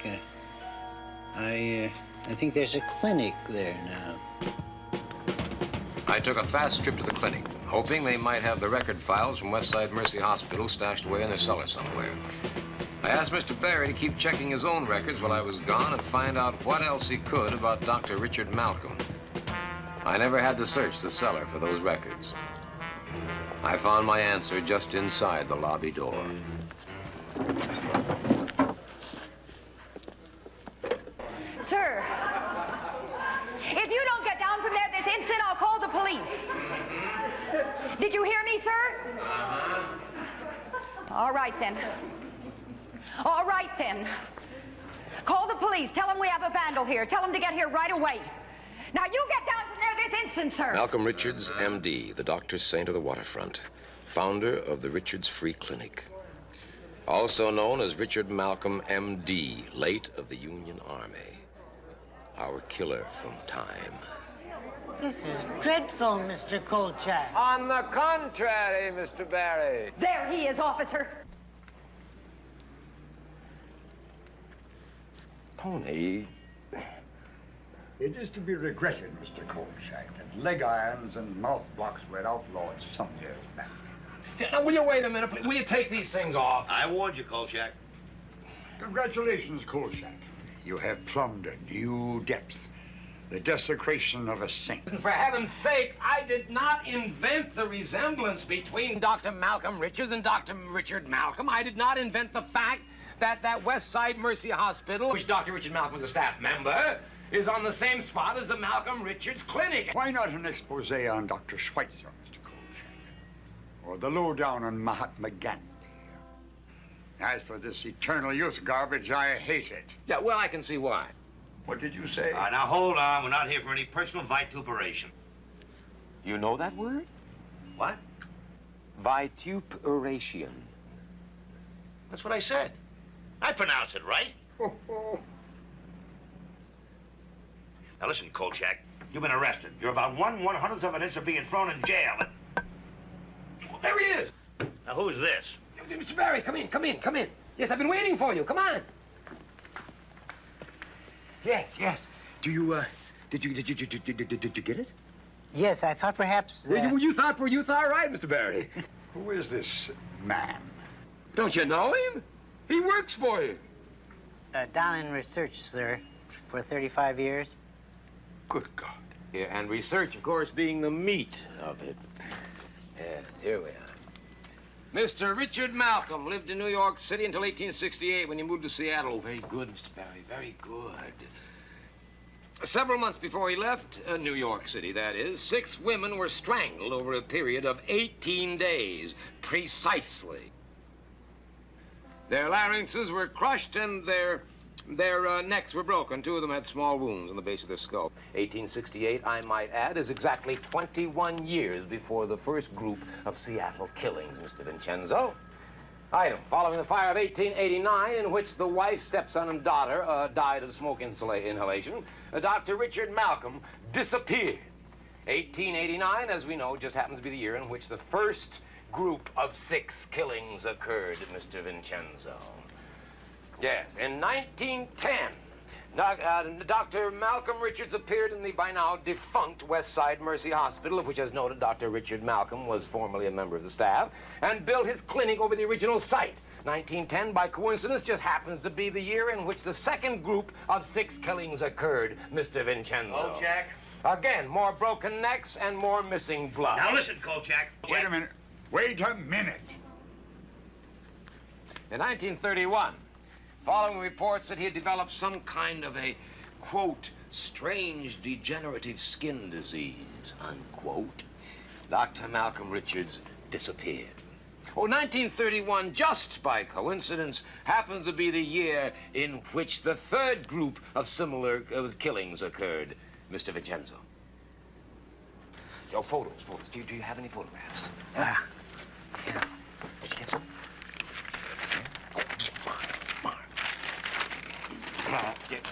Speaker 10: I think there's a clinic there now.
Speaker 1: I took a fast trip to the clinic, hoping they might have the record files from Westside Mercy Hospital stashed away in their cellar somewhere. I asked Mr. Barry to keep checking his own records while I was gone and find out what else he could about Dr. Richard Malcolm. I never had to search the cellar for those records. I found my answer just inside the lobby door.
Speaker 2: Sir, if you don't get down from there this instant, I'll call the police. Did you hear me, sir? All right, then. All right, then. Call the police. Tell them we have a vandal here. Tell them to get here right away. Now, you get down from there this instant, sir.
Speaker 1: Malcolm Richards, M.D., the doctor's saint of the waterfront, founder of the Richards Free Clinic. Also known as Richard Malcolm, M.D., late of the Union Army. Our killer from time.
Speaker 10: This is dreadful, Mr. Kolchak.
Speaker 3: On the contrary, Mr. Barry.
Speaker 2: There he is, officer.
Speaker 1: Tony.
Speaker 6: It is to be regretted, Mr. Kolchak, that leg irons and mouth blocks were outlawed some years back.
Speaker 3: Now, will you wait a minute, please? Will you take these things off?
Speaker 5: I warned you, Kolchak.
Speaker 6: Congratulations, Kolchak. You have plumbed a new depth. The desecration of a saint.
Speaker 3: For heaven's sake, I did not invent the resemblance between Dr. Malcolm Richards and Dr. Richard Malcolm. I did not invent the fact that West Side Mercy Hospital, which Dr. Richard Malcolm was a staff member, is on the same spot as the Malcolm Richards Clinic.
Speaker 6: Why not an expose on Dr. Schweitzer, Mr. Kolchak? or the lowdown on Mahatma Gandhi. As for this eternal youth garbage, I hate it.
Speaker 3: Yeah, well, I can see why.
Speaker 6: What did you say?
Speaker 5: Now, hold on. We're not here for any personal vituperation.
Speaker 1: You know that word?
Speaker 5: What?
Speaker 1: Vituperation.
Speaker 5: That's what I said. I pronounce it right. Now, listen, Kolchak. You've been arrested. You're about 1/100th of an inch of being thrown in jail.
Speaker 3: Well, there he is.
Speaker 5: Now, who's this?
Speaker 3: Mr. Barry, come in, come in, come in. Yes, I've been waiting for you. Come on. Yes, yes. Did you get it?
Speaker 10: Yes, I thought perhaps...
Speaker 3: Well, you thought all right, Mr. Barry.
Speaker 6: Who is this man?
Speaker 3: Don't you know him? He works for you.
Speaker 10: Down in research, sir, for 35 years.
Speaker 3: Good God. Yeah, and research, of course, being the meat of it. Yes, here we are. Mr. Richard Malcolm lived in New York City until 1868 when he moved to Seattle. Very good, Mr. Barry, very good. Several months before he left New York City, that is, 6 women were strangled over a period of 18 days, precisely. Their larynxes were crushed and their necks were broken. 2 of them had small wounds on the base of their skull. 1868, I might add, is exactly 21 years before the first group of Seattle killings, Mr. Vincenzo. Item, following the fire of 1889, in which the wife, stepson, and daughter died of smoke inhalation, Dr. Richard Malcolm disappeared. 1889, as we know, just happens to be the year in which the first group of 6 killings occurred, Mr. Vincenzo. Yes, in 1910, Dr. Malcolm Richards appeared in the by now defunct West Side Mercy Hospital, of which, as noted, Dr. Richard Malcolm was formerly a member of the staff, and built his clinic over the original site. 1910, by coincidence, just happens to be the year in which the second group of 6 killings occurred, Mr. Vincenzo.
Speaker 5: Kolchak.
Speaker 3: Again, more broken necks and more missing blood.
Speaker 5: Now, listen, Kolchak.
Speaker 6: Wait a minute. Wait a minute.
Speaker 3: In 1931, following reports that he had developed some kind of a, quote, strange degenerative skin disease, unquote, Dr. Malcolm Richards disappeared. Oh, 1931, just by coincidence, happens to be the year in which the third group of similar killings occurred, Mr. Vincenzo. Oh, photos. Do you have any photographs?
Speaker 10: Yeah.
Speaker 3: Did you get some?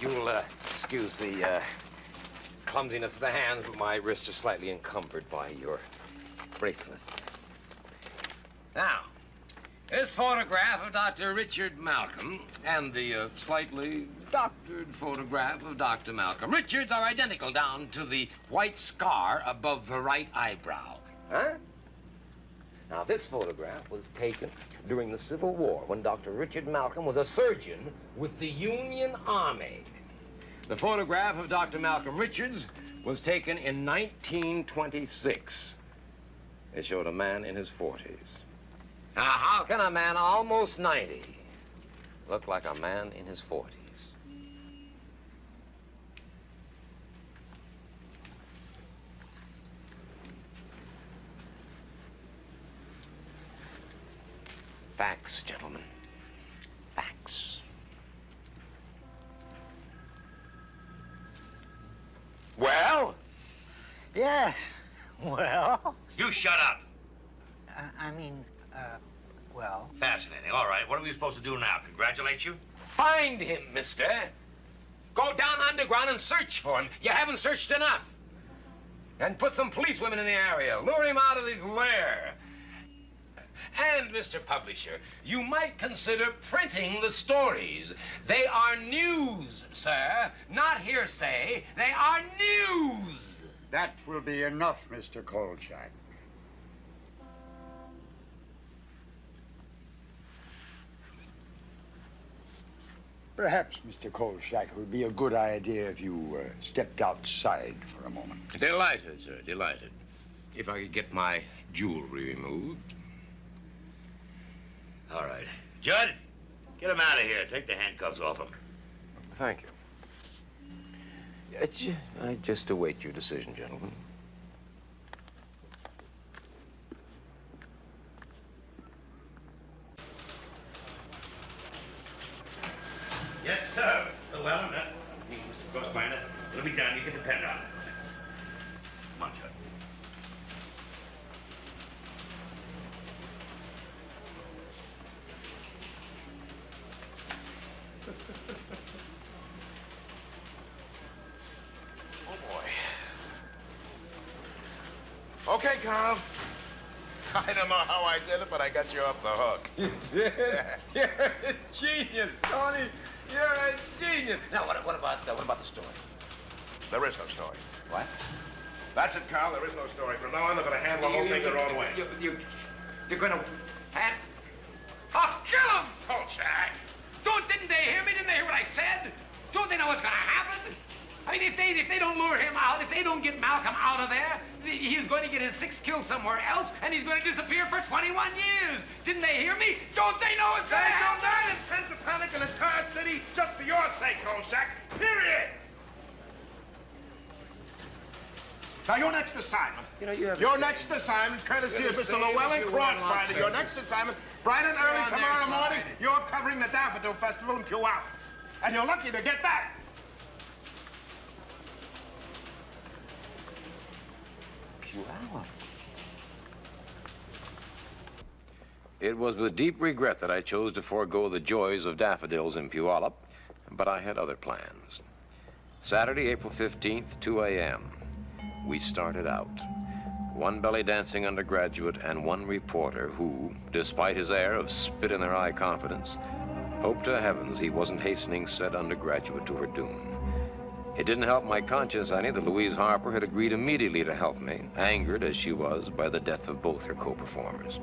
Speaker 3: You'll excuse the clumsiness of the hands, but my wrists are slightly encumbered by your bracelets. Now, this photograph of Dr. Richard Malcolm and the slightly doctored photograph of Dr. Malcolm Richards are identical down to the white scar above the right eyebrow. Huh? Now, this photograph was taken during the Civil War when Dr. Richard Malcolm was a surgeon with the Union Army. The photograph of Dr. Malcolm Richards was taken in 1926. It showed a man in his 40s. Now, how can a man almost 90 look like a man in his 40s? Facts, gentlemen. Facts. Well?
Speaker 10: Yes. Well?
Speaker 5: You shut up.
Speaker 10: Well.
Speaker 5: Fascinating. All right, what are we supposed to do now? Congratulate you?
Speaker 3: Find him, mister. Go down underground and search for him. You haven't searched enough. And put some policewomen in the area. Lure him out of his lair. And, Mr. Publisher, you might consider printing the stories. They are news, sir, not hearsay. They are news.
Speaker 6: That will be enough, Mr. Kolchak. Perhaps, Mr. Kolchak, it would be a good idea if you stepped outside for a moment.
Speaker 3: Delighted, sir, delighted. If I could get my jewelry removed.
Speaker 5: All right. Judd, get him out of here. Take the handcuffs off him.
Speaker 3: Thank you. I just await your decision, gentlemen.
Speaker 5: Bryna. It'll be done. You can depend on it. Come on, Chuck.
Speaker 4: Okay, Carl. I don't know how I did it, but I got you off the hook.
Speaker 3: You did? You're a genius, Tony. You're a genius. Now, what about the story?
Speaker 4: There is no story.
Speaker 3: What?
Speaker 4: That's it, Carl. There is no story. From now on, they're going to handle the whole thing their own way.
Speaker 3: They're going to hand... Oh, kill him! Kolchak! Didn't they hear me? Didn't they hear what I said? Don't they know what's going to happen? I mean, if they don't lure him out, if they don't get Malcolm out of there, he's going to get his 6 kills somewhere else, and he's going to disappear for 21 years. Didn't they hear me? Don't they know what's going to happen?
Speaker 4: They don't intend to panic an entire city just for your sake, Kolchak. Period. Now, your next assignment.
Speaker 3: You know,
Speaker 4: your next assignment, courtesy of Mr. Llewellyn Crossbinder. Your next assignment, bright and early tomorrow morning, you're covering the Daffodil Festival in Puyallup. And you're lucky to get that.
Speaker 3: Puyallup.
Speaker 1: It was with deep regret that I chose to forego the joys of daffodils in Puyallup, but I had other plans. Saturday, April 15th, 2 a.m. We started out. One belly dancing undergraduate and one reporter who, despite his air of spit-in-their-eye confidence, hoped to heavens he wasn't hastening said undergraduate to her doom. It didn't help my conscience any that Louise Harper had agreed immediately to help me, angered as she was by the death of both her co-performers.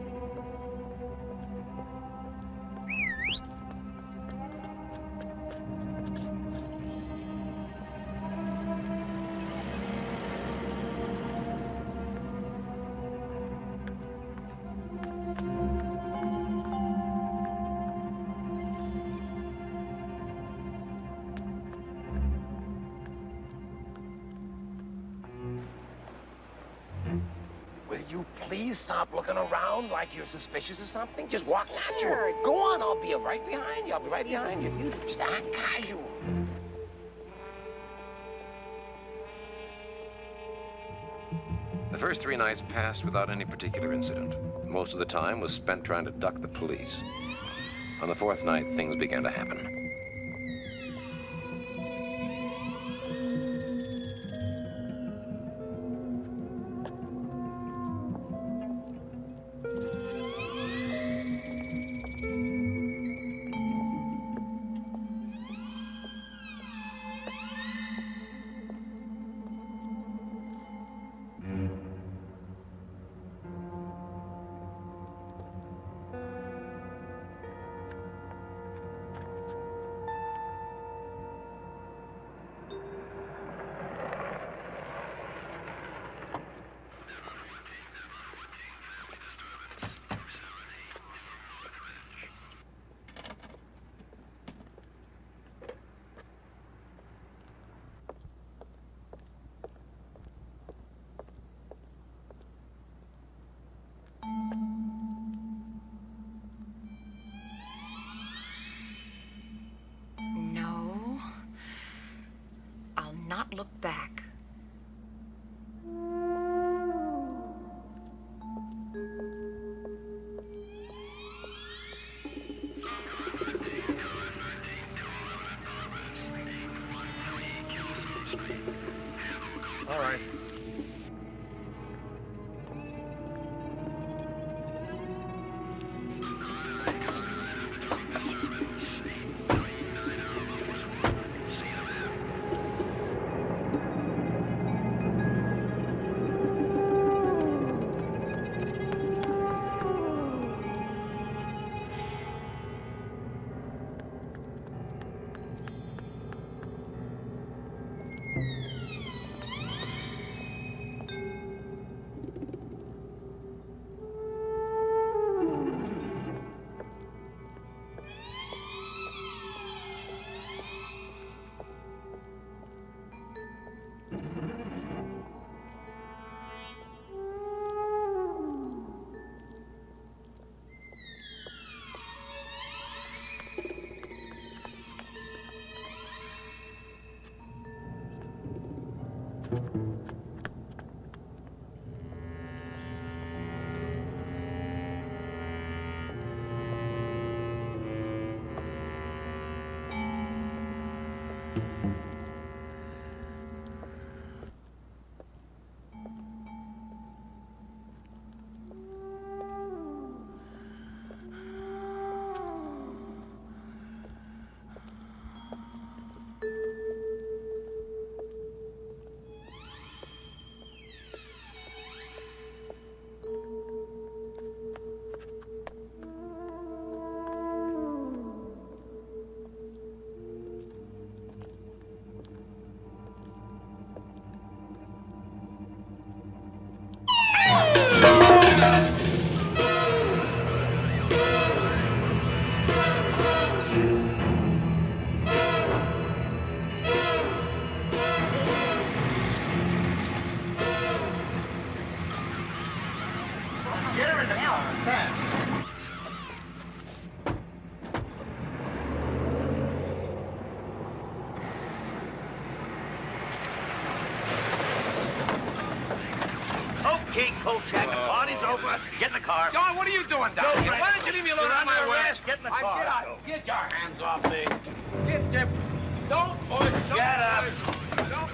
Speaker 3: Please stop looking around like you're suspicious of something. Just walk natural. Go on, I'll be right behind you. I'll be right behind you. Just act casual.
Speaker 1: The first 3 nights passed without any particular incident. Most of the time was spent trying to duck the police. On the 4th night, things began to happen.
Speaker 2: Not look back.
Speaker 4: All right.
Speaker 5: Okay, Kolchak, the party's over. Get in the car.
Speaker 3: Don, what are you doing down here? Why don't you leave me alone
Speaker 5: You're
Speaker 3: on my
Speaker 5: under
Speaker 3: way?
Speaker 5: arrest. Get in the car.
Speaker 3: Get your hands off me. Get your... Don't push.
Speaker 5: Shut up.
Speaker 3: Don't...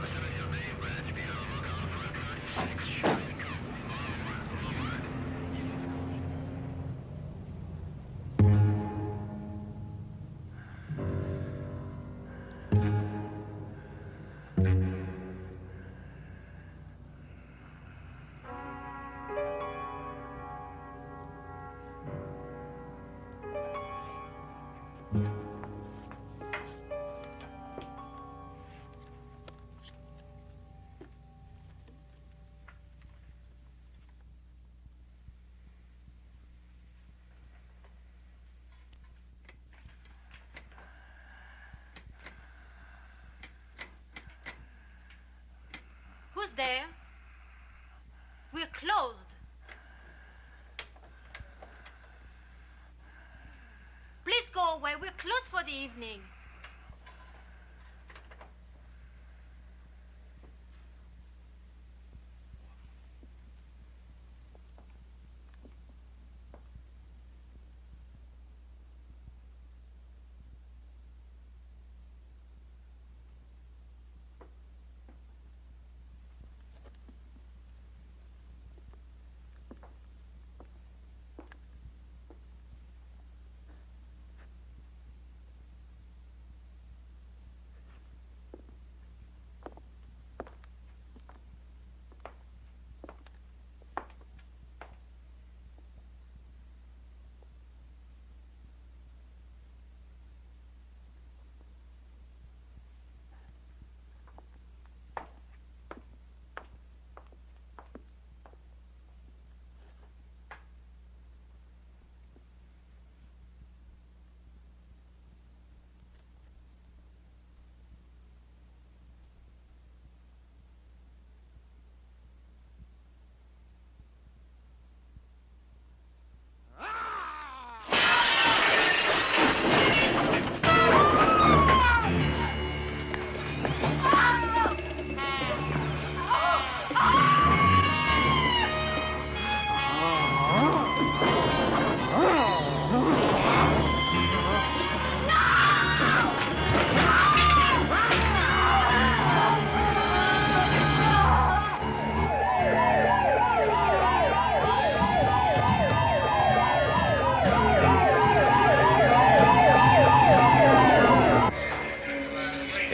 Speaker 18: Who's there? We're closed. Please go away. We're closed for the evening.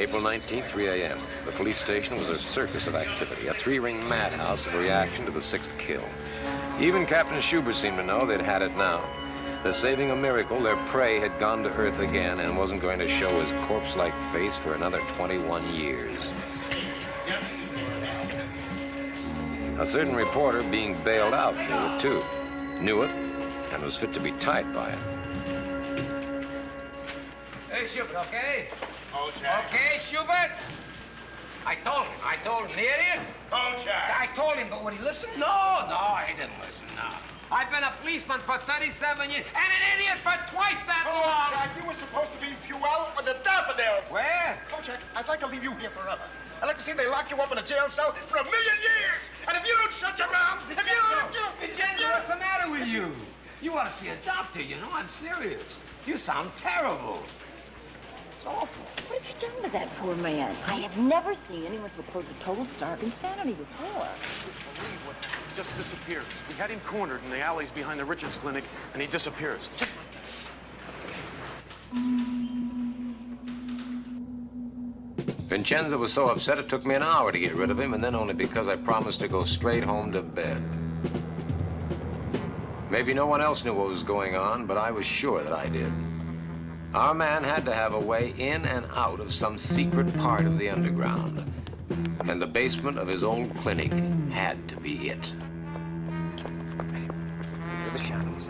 Speaker 1: April 19th, 3 a.m. The police station was a circus of activity, a three-ring madhouse of reaction to the sixth kill. Even Captain Schubert seemed to know they'd had it now. That saving a miracle, their prey had gone to earth again and wasn't going to show his corpse-like face for another 21 years. A certain reporter being bailed out knew it, too. Knew it, and was fit to be tied by it.
Speaker 3: Hey, Schubert, okay? Okay, Schubert? I told him, the idiot.
Speaker 5: Kolchak.
Speaker 3: I told him, but would he listen? No, he didn't listen, no. I've been a policeman for 37 years and an idiot for twice that long.
Speaker 4: You were supposed to be in Pflug with the daffodils.
Speaker 3: Where?
Speaker 4: Kolchak, I'd like to leave you here forever. I'd like to see they lock you up in a jail cell for 1,000,000 years. And if you don't shut your mouth,
Speaker 3: Vincenzo, what's the matter with you? You ought to see a doctor, you know. I'm serious. You sound terrible. It's awful.
Speaker 2: What have you done to that poor man? I have never seen anyone so close to total stark insanity before.
Speaker 19: Believe what happened. He just disappears. We had him cornered in the alleys behind the Richards Clinic, and he disappears. Just like that.
Speaker 1: Vincenzo was so upset it took me an hour to get rid of him, and then only because I promised to go straight home to bed. Maybe no one else knew what was going on, but I was sure that I did. Our man had to have a way in and out of some secret part of the underground, and the basement of his old clinic had to be it.
Speaker 3: The shadows.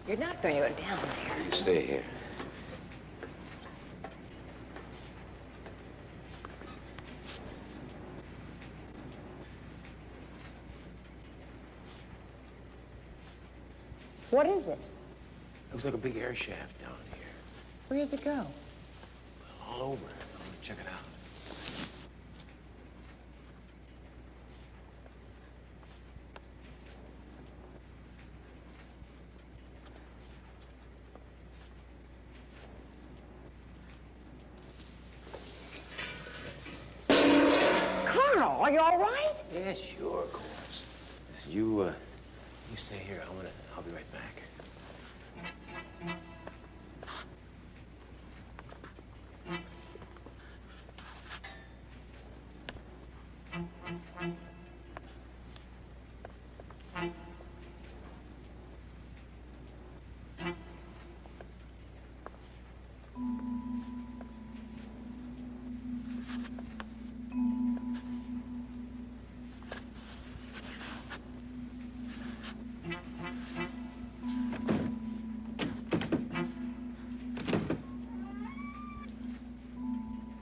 Speaker 2: You're not going to go down there.
Speaker 1: You stay here.
Speaker 2: What is it?
Speaker 3: Looks like a big air shaft down here.
Speaker 2: Where does it go?
Speaker 3: All over. I'm gonna check it out.
Speaker 2: Carl, are you all right?
Speaker 3: Yeah, sure, of course. Listen, you stay here. I'll be right back.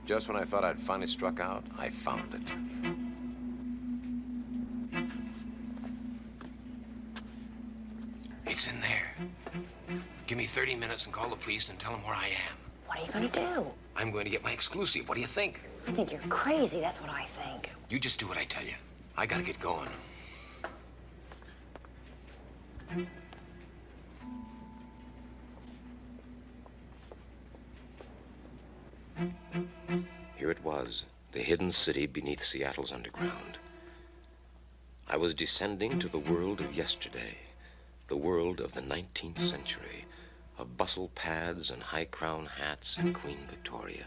Speaker 1: Just when I thought I'd finally struck out, I found it. It's in there. Give me 30 minutes and call the police and tell them where I am.
Speaker 2: What are you going to do?
Speaker 1: I'm going to get my exclusive. What do you think?
Speaker 2: I think you're crazy. That's what I think.
Speaker 1: You just do what I tell you. I gotta get going. Here it was, the hidden city beneath Seattle's underground. I was descending to the world of yesterday, the world of the 19th century, of bustle pads and high crown hats and Queen Victoria.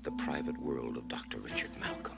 Speaker 1: The private world of Dr. Richard Malcolm.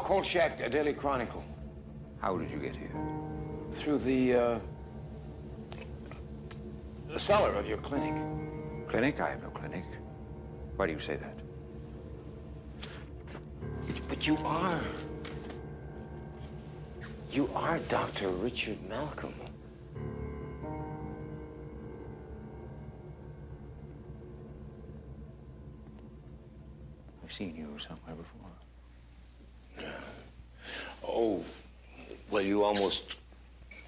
Speaker 1: Kolchak, Daily Chronicle.
Speaker 20: How did you get here?
Speaker 1: Through the cellar of your clinic.
Speaker 20: Clinic? I have no clinic. Why do you say that?
Speaker 1: But you are Dr. Richard Malcolm.
Speaker 20: I've seen you somewhere before.
Speaker 1: Oh, well, you almost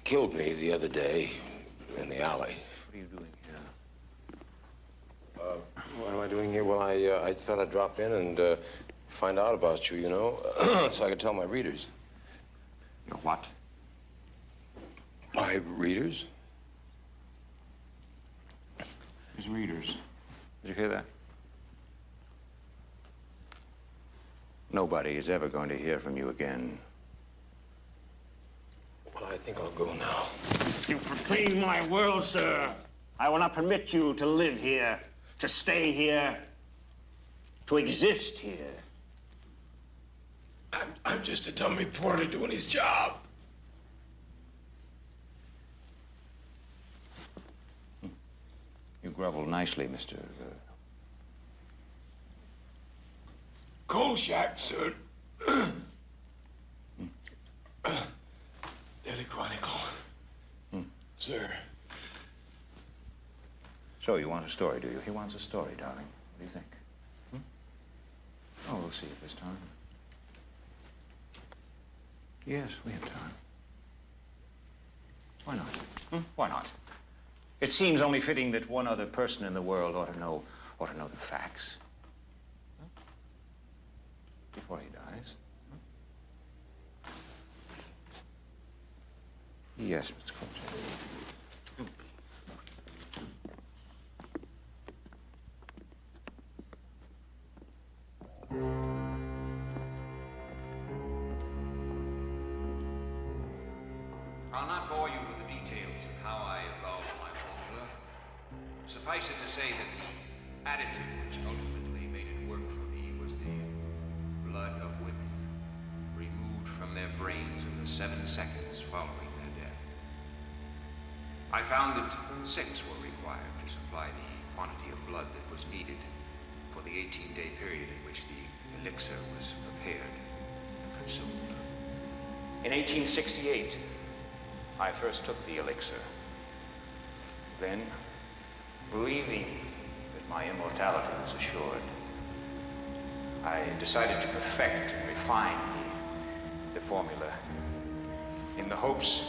Speaker 1: killed me the other day in the alley.
Speaker 20: What are you doing here?
Speaker 1: What am I doing here? Well, I thought I'd drop in and find out about you, you know, so I could tell my readers.
Speaker 20: Your what?
Speaker 1: My readers?
Speaker 20: His readers. Did you hear that? Nobody is ever going to hear from you again.
Speaker 1: Well, I think I'll go now.
Speaker 21: You profane my world, sir. I will not permit you to live here, to stay here, to exist here.
Speaker 1: I'm just a dumb reporter doing his job.
Speaker 20: You grovel nicely, Mr.
Speaker 1: Kolchak, sir. Daily Chronicle. Sir.
Speaker 20: So you want a story, do you? He wants a story, darling. What do you think? Oh, we'll see it this time. Yes, we have time. Why not? Why not? It seems only fitting that one other person in the world ought to know the facts. Before he dies. Yes, Mr. Kolchak.
Speaker 22: I'll not bore you with the details of how I evolved my formula. Suffice it to say that the additive which ultimately made it work for me was the blood of women, removed from their brains in the 7 seconds following their death. I found that 6 were required to supply the quantity of blood that was needed for the 18-day period in which the elixir was prepared and consumed.
Speaker 20: In 1868, I first took the elixir. Then, believing that my immortality was assured, I decided to perfect and refine the formula in the hopes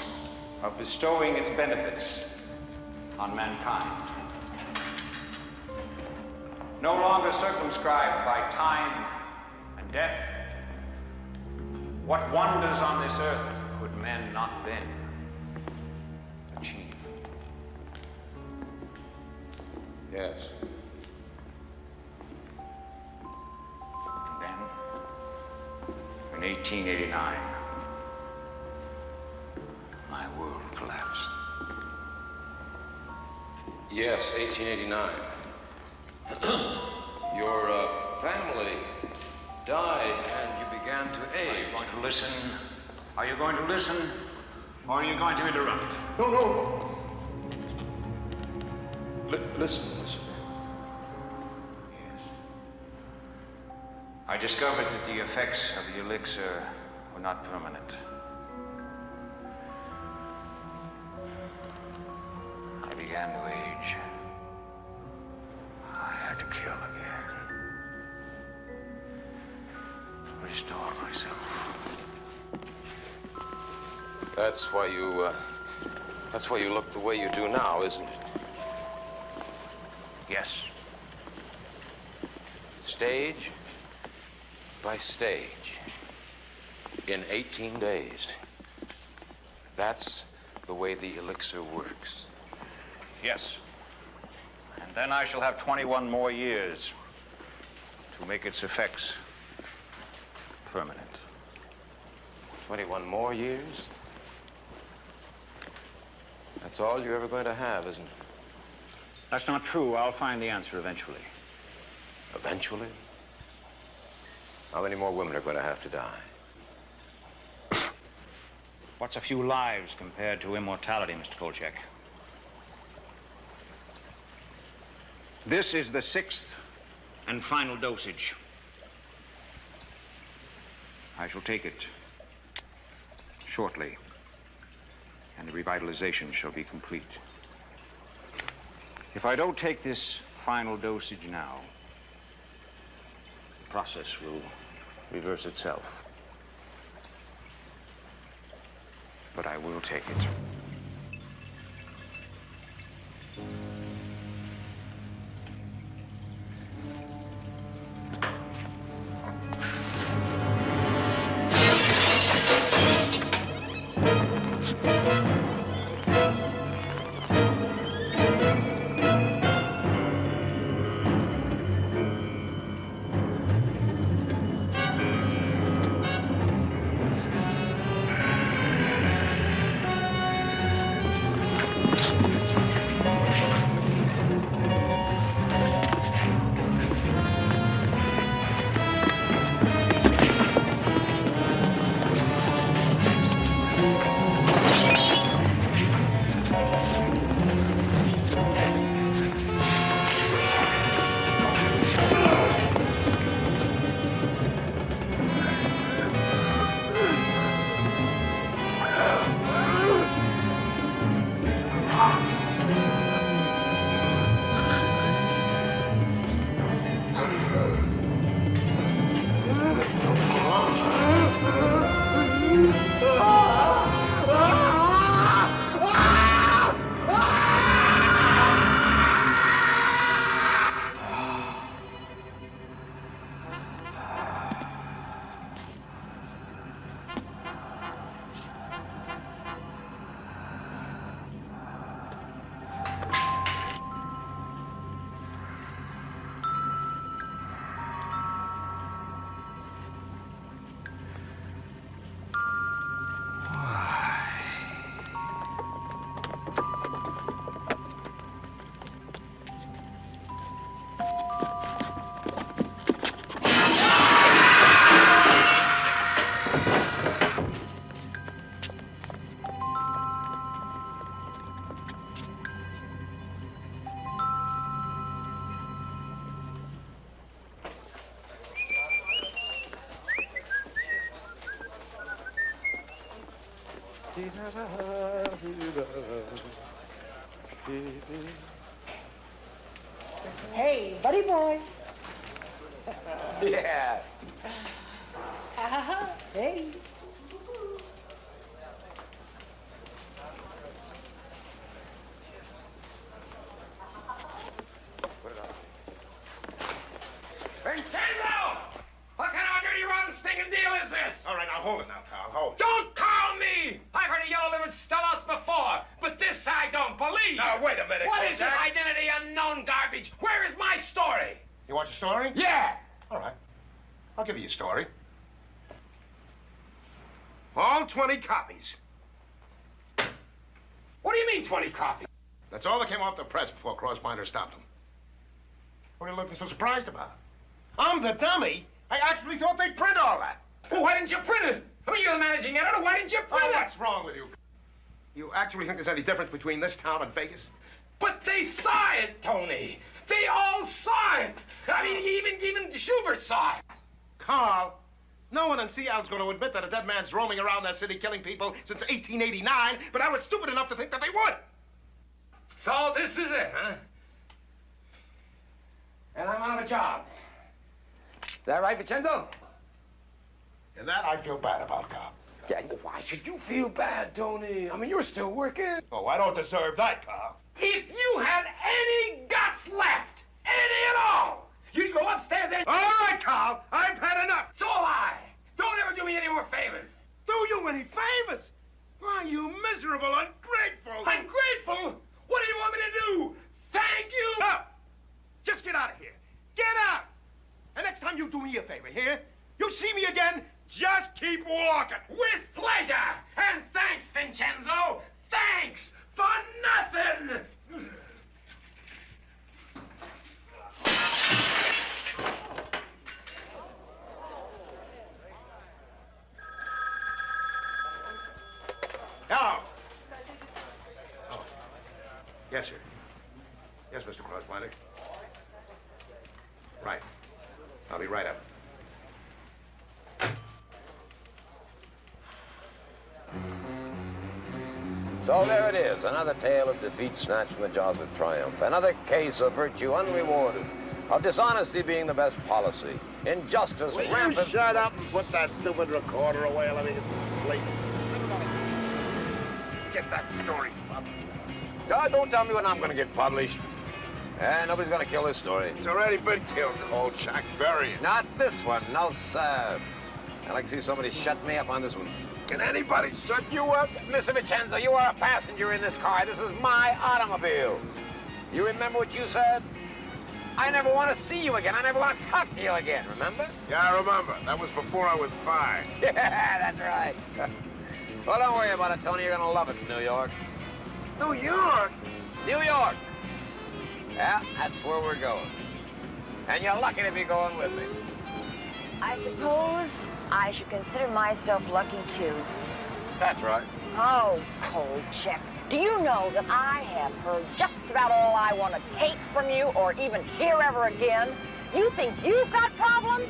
Speaker 20: of bestowing its benefits on mankind. No longer circumscribed by time and death, what wonders on this earth could men not then achieve?
Speaker 1: Yes.
Speaker 20: And then, in 1889, my world collapsed.
Speaker 1: Yes, 1889. Your family died and you began to age.
Speaker 20: Are you going to listen? Are you going to listen? Or are you going to interrupt?
Speaker 1: No. Listen.
Speaker 20: Yes. I discovered that the effects of the elixir were not permanent. I began to age. I had to kill again. Restore myself.
Speaker 1: That's why you look the way you do now, isn't it?
Speaker 20: Yes.
Speaker 1: Stage by stage, in 18 days. That's the way the elixir works.
Speaker 20: Yes. And then I shall have 21 more years to make its effects permanent.
Speaker 1: 21 more years? That's all you're ever going to have, isn't it?
Speaker 20: That's not true. I'll find the answer eventually.
Speaker 1: Eventually? How many more women are going to have to die?
Speaker 20: What's a few lives compared to immortality, Mr. Kolchak? This is the 6th and final dosage. I shall take it shortly, and the revitalization shall be complete. If I don't take this final dosage now, the process will reverse itself. But I will take it.
Speaker 8: Hey, buddy boy.
Speaker 3: Yeah.
Speaker 8: Hey.
Speaker 3: Vincenzo! What kind of a dirty, rotten, stinking deal is this?
Speaker 4: All right, now hold it now, Carl. Hold it.
Speaker 3: Don't call me! I've heard of yellow-livered sellouts before, but this I don't believe.
Speaker 4: Now, wait a minute,
Speaker 3: What is this
Speaker 4: Kolchak?
Speaker 3: identity unknown garbage? Where is my story?
Speaker 4: You want your story?
Speaker 3: Yeah.
Speaker 4: All right. I'll give you a story. All 20 copies.
Speaker 3: What do you mean 20 copies?
Speaker 4: That's all that came off the press before Crossbinder stopped them. What are you looking so surprised about? I'm the dummy. I actually thought they'd print all that.
Speaker 3: Well, why didn't you print it? I mean, you're the managing editor. Why didn't you print it?
Speaker 4: What's wrong with you? You actually think there's any difference between this town and Vegas?
Speaker 3: But they saw it, Tony. They all saw it. I mean, even Schubert saw it.
Speaker 4: Carl, no one in Seattle's going to admit that a dead man's roaming around that city killing people since 1889, but I was stupid enough to think that they would.
Speaker 3: So this is it, huh? And I'm out of a job. Is that right, Vincenzo?
Speaker 4: And that I feel bad about, Carl.
Speaker 3: Yeah, why should you feel bad, Tony? I mean, you're still working.
Speaker 4: Oh, I don't deserve that, Carl.
Speaker 3: If you had any guts left, any at all, you'd go upstairs and...
Speaker 4: All right, Carl, I've had enough.
Speaker 3: So have I. Don't ever do me any more favors.
Speaker 4: Do you any favors? Why, you miserable ungrateful.
Speaker 3: Ungrateful? What do you want me to do? Thank you?
Speaker 4: No. Just get out of here. Get out. And next time you do me a favor, here, you see me again, just keep walking.
Speaker 3: With pleasure. And thanks, Vincenzo. Thanks for nothing.
Speaker 4: Yes, sir. Yes, Mr. Crossblinder. Right. I'll be right up.
Speaker 1: So there it is, another tale of defeat snatched from the jaws of triumph. Another case of virtue unrewarded, of dishonesty being the best policy, injustice
Speaker 4: Will
Speaker 1: rampant.
Speaker 4: you shut up and put that stupid recorder away? Let me get some sleep. Get that story published.
Speaker 1: Don't tell me when I'm going to get published. Nobody's going to kill this story.
Speaker 4: It's already been killed, Kolchak. Bury it.
Speaker 1: Not this one, no, sir. I'd like to see somebody shut me up on this one.
Speaker 4: Can anybody shut you up?
Speaker 1: Mr. Vincenzo, you are a passenger in this car. This is my automobile. You remember what you said? I never want to see you again. I never want to talk to you again, remember?
Speaker 4: Yeah, I remember. That was before I was 5.
Speaker 1: Yeah, that's right. Well, don't worry about it, Tony. You're going to love it in New York.
Speaker 4: New York?
Speaker 1: New York. Yeah, that's where we're going. And you're lucky to be going with me.
Speaker 2: I suppose I should consider myself lucky, too.
Speaker 1: That's right.
Speaker 2: Oh, Kolchak, do you know that I have heard just about all I want to take from you or even hear ever again? You think you've got problems?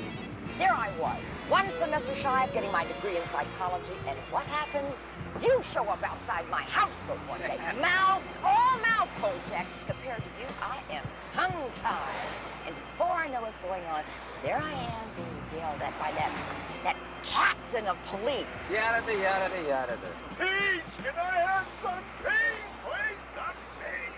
Speaker 2: There I was, one semester shy of getting my degree in psychology, and what happens? You show up outside my houseboat one day, mouth, all mouth, Kolchak. Compared to you, I am tongue-tied. And before I know what's going on, there I am being yelled at by that captain of police.
Speaker 1: Yada, yada, yada.
Speaker 4: Peace! Can I have some peace, please? Some peace!